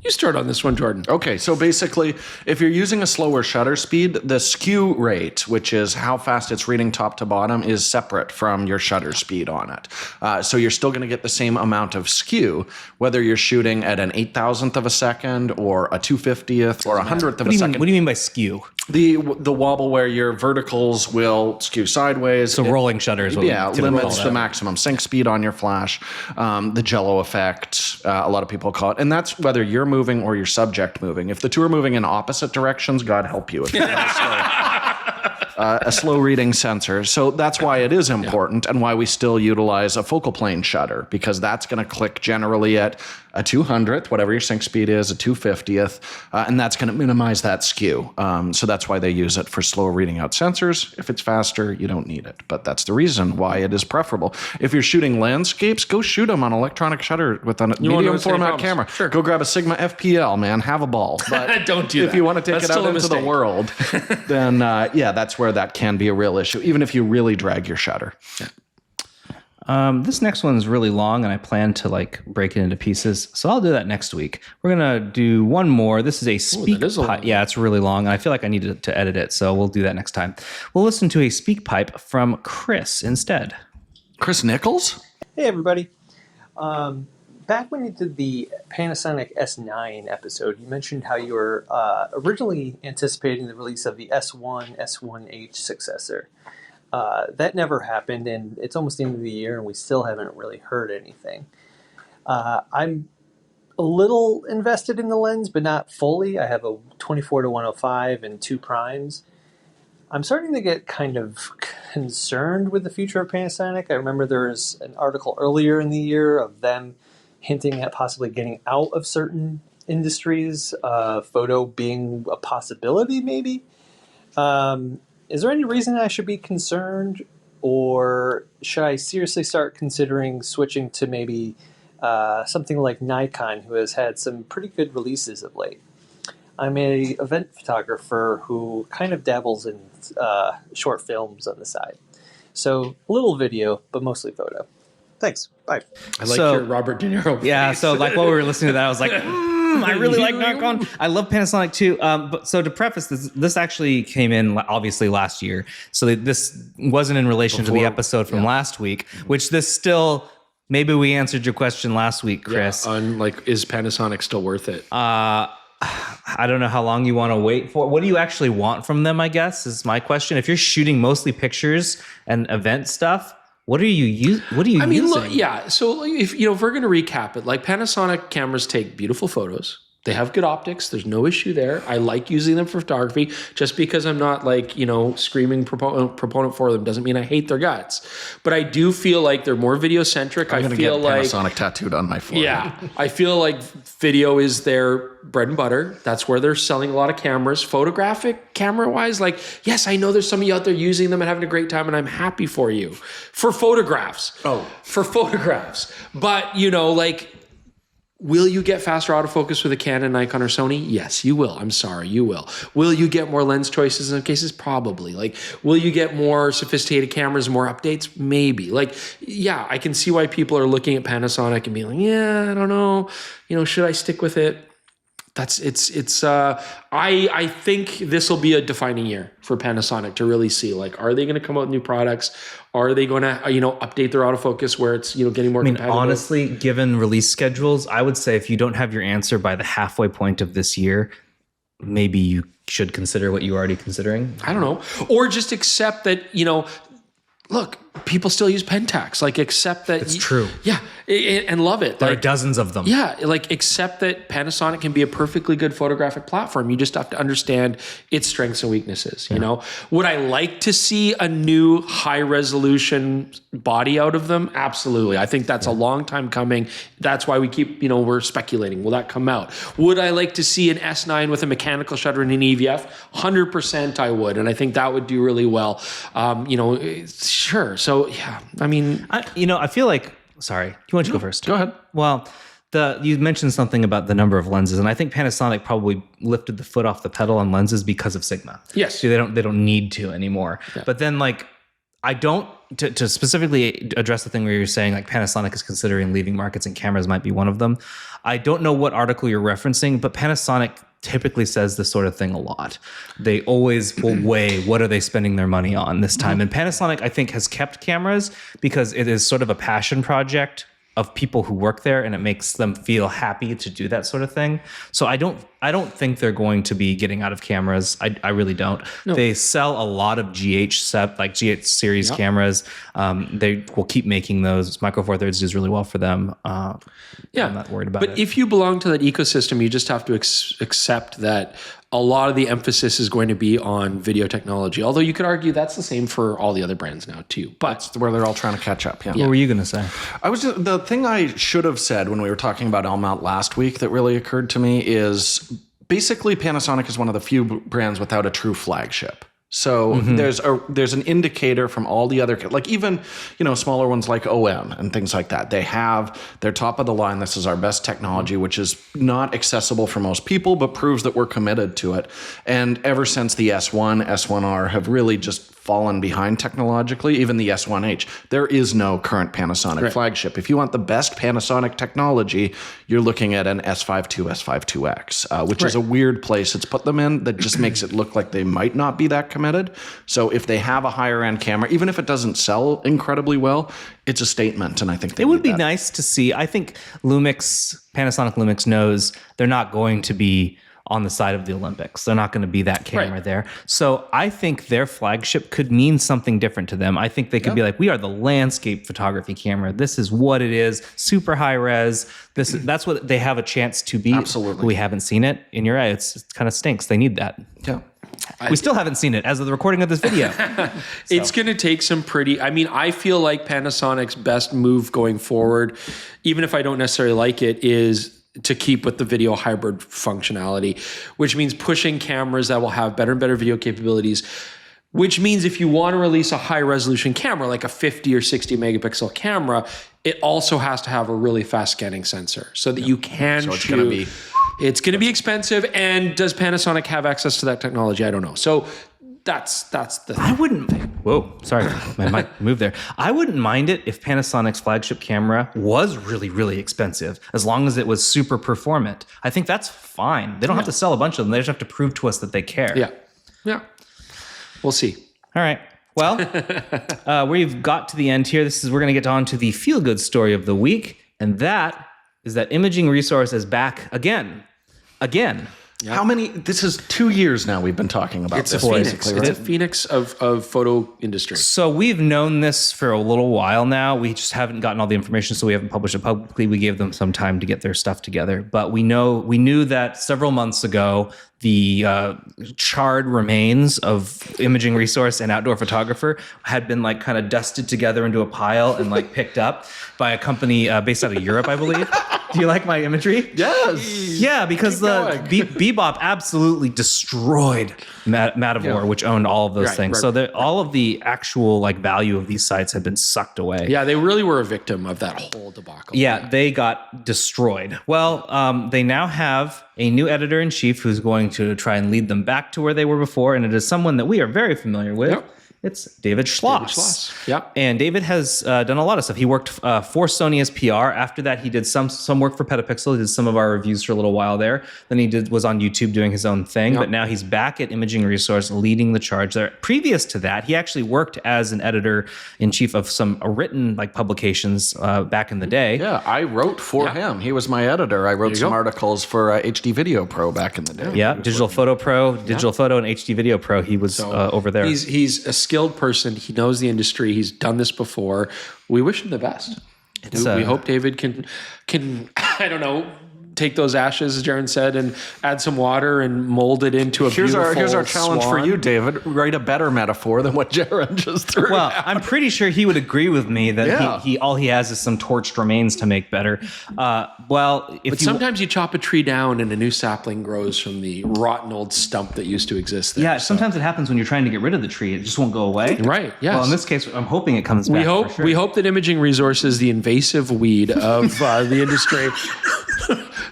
You start on this one, Jordan.
Okay, so basically, if you're using a slower shutter speed, the skew rate, which is how fast it's reading top to bottom, is separate from your shutter speed on it. So you're still going to get the same amount of skew, whether you're shooting at an 8,000th of a second or a 250th or a 100th of a second.
What do you mean by skew?
The wobble where your verticals will skew sideways.
So rolling shutter is what
limits the maximum sync speed on your flash. The jello effect, a lot of people call it. And that's whether you're moving or your subject moving. If the two are moving in opposite directions, God help you. If you a slow reading sensor. So that's why it is important and why we still utilize a focal plane shutter, because that's going to click generally at a 200th, whatever your sync speed is, a 250th, and that's going to minimize that skew. So that's why they use it for slow reading out sensors. If it's faster, you don't need it. But that's the reason why it is preferable. If you're shooting landscapes, go shoot them on electronic shutter with a medium format camera.
Sure.
Go grab a Sigma FPL, man. Have a ball. But
don't do that.
If you want to take
That's
it out
still a
into the
mistake.
world, then that's where that can be a real issue, even if you really drag your shutter.
This next one's really long, and I plan to break it into pieces, so I'll do that next week. We're gonna do one more. This is a speak pipe. Yeah, it's really long, and I feel like I need to edit it, so we'll do that next time. We'll listen to a speak pipe from Chris instead.
Chris Nichols?
Hey, everybody. Back when you did the Panasonic S9 episode, you mentioned how you were originally anticipating the release of the S1, S1H successor. That never happened, and it's almost the end of the year, and we still haven't really heard anything. I'm a little invested in the lens, but not fully. I have a 24-105 and 2 primes. I'm starting to get kind of concerned with the future of Panasonic. I remember there was an article earlier in the year of them hinting at possibly getting out of certain industries, photo being a possibility maybe. Is there any reason I should be concerned, or should I seriously start considering switching to maybe something like Nikon, who has had some pretty good releases of late? I'm an event photographer who kind of dabbles in short films on the side. So a little video, but mostly photo. Thanks. Bye.
I like your Robert De Niro face.
Yeah, so while we were listening to that, I was like, I really like Nikon. I love Panasonic too. But so to preface this actually came in obviously last year. So this wasn't in relation to the episode from last week, which this still, maybe we answered your question last week, Chris.
On is Panasonic still worth it?
I don't know how long you want to wait for. What do you actually want from them, I guess, is my question. If you're shooting mostly pictures and event stuff, what are you using?
Look, so if we're going to recap it, Panasonic cameras take beautiful photos. They have good optics. There's no issue there. I like using them for photography. Just because I'm not screaming proponent for them doesn't mean I hate their guts. But I do feel like they're more video centric.
I'm going to get Panasonic tattooed on my forehead.
Yeah, I feel like video is their bread and butter. That's where they're selling a lot of cameras. Photographic camera wise, yes, I know there's some of you out there using them and having a great time, and I'm happy for you for photographs. But will you get faster autofocus with a Canon, Nikon, or Sony? Yes, you will. I'm sorry, you will. Will you get more lens choices in some cases? Probably. Will you get more sophisticated cameras, more updates? Maybe. I can see why people are looking at Panasonic and being like, yeah, I don't know. Should I stick with it? I think this will be a defining year for Panasonic to really see, are they going to come out with new products? Are they going to, update their autofocus where it's, getting more competitive?
Honestly, given release schedules, I would say if you don't have your answer by the halfway point of this year, maybe you should consider what you're already considering.
I don't know. Or just accept that, look, people still use Pentax. Accept that.
It's true.
Yeah, and love it.
There are dozens of them.
Yeah, accept that Panasonic can be a perfectly good photographic platform. You just have to understand its strengths and weaknesses. Would I like to see a new high resolution body out of them? Absolutely. I think that's a long time coming. That's why we keep, we're speculating. Will that come out? Would I like to see an S9 with a mechanical shutter and an EVF? 100% I would, and I think that would do really well. Sure. So yeah,
I feel like. Sorry, you want to go first?
Go ahead.
Well, you mentioned something about the number of lenses, and I think Panasonic probably lifted the foot off the pedal on lenses because of Sigma.
Yes,
they don't need to anymore. Yeah. But then I don't to specifically address the thing where you're saying Panasonic is considering leaving markets and cameras might be one of them. I don't know what article you're referencing, but Panasonic typically says this sort of thing a lot. They always will weigh what are they spending their money on this time. And Panasonic, I think, has kept cameras because it is sort of a passion project of people who work there, and it makes them feel happy to do that sort of thing. So I don't think they're going to be getting out of cameras. I really don't. No. They sell a lot of GH series cameras. They will keep making those. Micro Four Thirds does really well for them. I'm not worried about it.
But if you belong to that ecosystem, you just have to accept that a lot of the emphasis is going to be on video technology. Although you could argue that's the same for all the other brands now too. But
that's where they're all trying to catch up.
What were you going to say?
The thing I should have said when we were talking about E-Mount last week that really occurred to me is basically Panasonic is one of the few brands without a true flagship. So there's an indicator from all the other, like even, smaller ones like OM and things like that. They have their top of the line. This is our best technology, which is not accessible for most people, but proves that we're committed to it. And ever since the S1, S1R have really just fallen behind technologically, even the S1H, there is no current Panasonic flagship. If you want the best Panasonic technology, you're looking at an S52, S52X, which is a weird place it's put them in that just makes it look like they might not be that committed. So if they have a higher end camera, even if it doesn't sell incredibly well, it's a statement. And I think
it would be nice to see. I think Panasonic Lumix knows they're not going to be on the side of the Olympics. They're not going to be that camera there. So I think their flagship could mean something different to them. I think they could be like, we are the landscape photography camera. This is what it is. Super high res. That's what they have a chance to be.
Absolutely.
We haven't seen it. And you're right. It kind of stinks. They need that.
Yeah.
We still haven't seen it as of the recording of this video.
It's going to take I feel like Panasonic's best move going forward, even if I don't necessarily like it, is to keep with the video hybrid functionality, which means pushing cameras that will have better and better video capabilities, which means if you want to release a high resolution camera, like a 50 or 60 megapixel camera, it also has to have a really fast scanning sensor so that you can shoot. It's going to be expensive. And does Panasonic have access to that technology? I don't know. So that's the thing.
I wouldn't. Whoa, sorry, my mic moved there. I wouldn't mind it if Panasonic's flagship camera was really, really expensive, as long as it was super performant. I think that's fine. They don't have to sell a bunch of them. They just have to prove to us that they care.
Yeah. We'll see.
All right. Well, we've got to the end here. We're going to get on to the feel-good story of the week, and that is that Imaging Resource is back again.
Yep. How many? This is 2 years now we've been talking about this.
It's a phoenix of photo industry.
So we've known this for a little while now. We just haven't gotten all the information, so we haven't published it publicly. We gave them some time to get their stuff together. But we knew that several months ago, the charred remains of Imaging Resource and Outdoor Photographer had been kind of dusted together into a pile and picked up by a company based out of Europe, I believe. Do you like my imagery?
Yes.
Yeah, because the Bebop absolutely destroyed Matador, which owned all of those things. So all of the actual value of these sites had been sucked away.
Yeah, they really were a victim of that whole debacle.
Yeah, they got destroyed. Well, they now have a new editor-in-chief who's going to try and lead them back to where they were before, and it is someone that we are very familiar with. Yep. It's David Schloss.
Yep.
And David has done a lot of stuff. He worked for Sony as PR. After that, he did some work for PetaPixel. He did some of our reviews for a little while there. Then he was on YouTube doing his own thing. Yep. But now he's back at Imaging Resource leading the charge there. Previous to that, he actually worked as an editor-in-chief of some written publications back in the day.
Yeah, I wrote for him. He was my editor. I wrote some articles for HD Video Pro back in the day.
Yeah, Digital Photo Pro, Digital Photo, and HD Video Pro. He was over there.
He's a skilled person. He knows the industry. He's done this before. We wish him the best. We hope David can I don't know, take those ashes, as Jaron said, and add some water and mold it into a beautiful
Here's our challenge for you, David. Write a better metaphor than what Jaron just threw
Well,
out.
I'm pretty sure he would agree with me that he all he has is some torched remains to make better.
Sometimes you chop a tree down and a new sapling grows from the rotten old stump that used to exist there.
Yeah, sometimes it happens when you're trying to get rid of the tree. It just won't go away.
Right, yes.
Well, in this case, I'm hoping it comes back.
We hope that Imaging Resource is the invasive weed of the industry.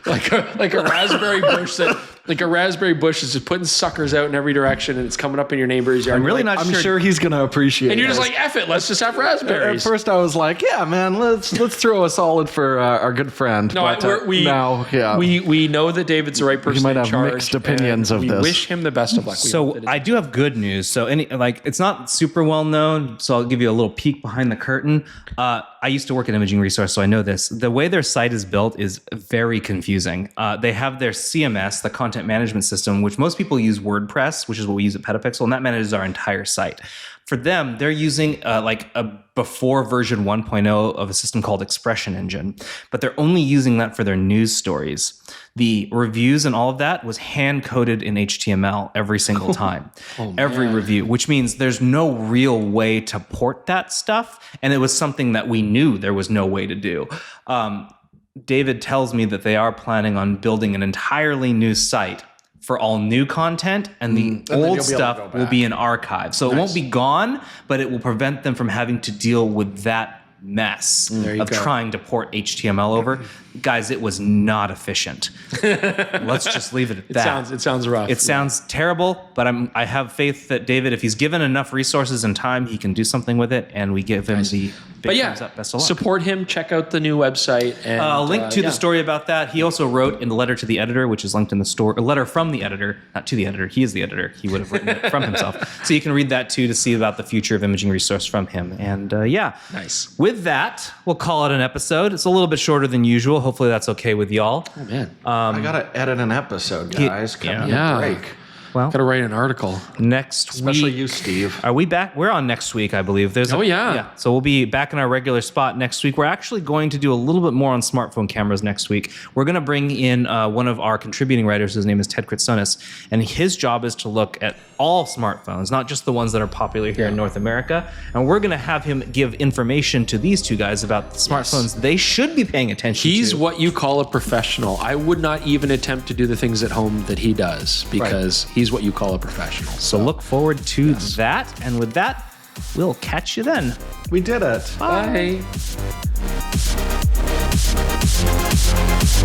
like a raspberry bush is just putting suckers out in every direction, and it's coming up in your neighbor's yard.
I'm sure he's going to appreciate it.
And you're just like, F it, let's just have raspberries.
At first I was like, yeah, man, let's throw a solid for our good friend.
No, we know that David's the right person.
He might have
charge,
mixed opinions of this.
We wish him the best of luck.
So I do have good news. So it's not super well known, so I'll give you a little peek behind the curtain. I used to work at Imaging Resource, so I know this. The way their site is built is very confusing. They have their CMS, the content management system, which most people use WordPress, which is what we use at PetaPixel, and that manages our entire site. For them, they're using like a before version 1.0 of a system called Expression Engine, but they're only using that for their news stories. The reviews and all of that was hand-coded in HTML every single time. Every review, which means there's no real way to port that stuff, and it was something that we knew there was no way to do. David tells me that they are planning on building an entirely new site for all new content, and the old stuff will be in archive. So it won't be gone, but it will prevent them from having to deal with that mess of trying to port HTML over. Guys, it was not efficient. Let's just leave it at that.
It sounds rough.
It sounds terrible, but I have faith that David, if he's given enough resources and time, he can do something with it, and we give him the big thumbs up. Best of luck.
Support him. Check out the new website. And
a link to the story about that. He also wrote in the letter to the editor, which is linked in the store. A letter from the editor, not to the editor. He is the editor. He would have written it from himself. So you can read that too to see about the future of Imaging Resource from him. And
nice.
With that, we'll call it an episode. It's a little bit shorter than usual. Hopefully that's okay with y'all.
Oh man,
I gotta edit an episode, guys. Coming a break.
Well,
gotta write an article
next
Especially
week.
you, Steve.
Are we back? We're on next week, I believe. So we'll be back in our regular spot next week. We're actually going to do a little bit more on smartphone cameras next week. We're going to bring in one of our contributing writers. His name is Ted Kritsonis, and his job is to look at all smartphones, not just the ones that are popular here in North America. And we're going to have him give information to these two guys about the smartphones they should be paying attention to.
He's what you call a professional. I would not even attempt to do the things at home that he does because he's what you call a professional.
So look forward to that. And with that, we'll catch you then.
We did it.
Bye.
Bye.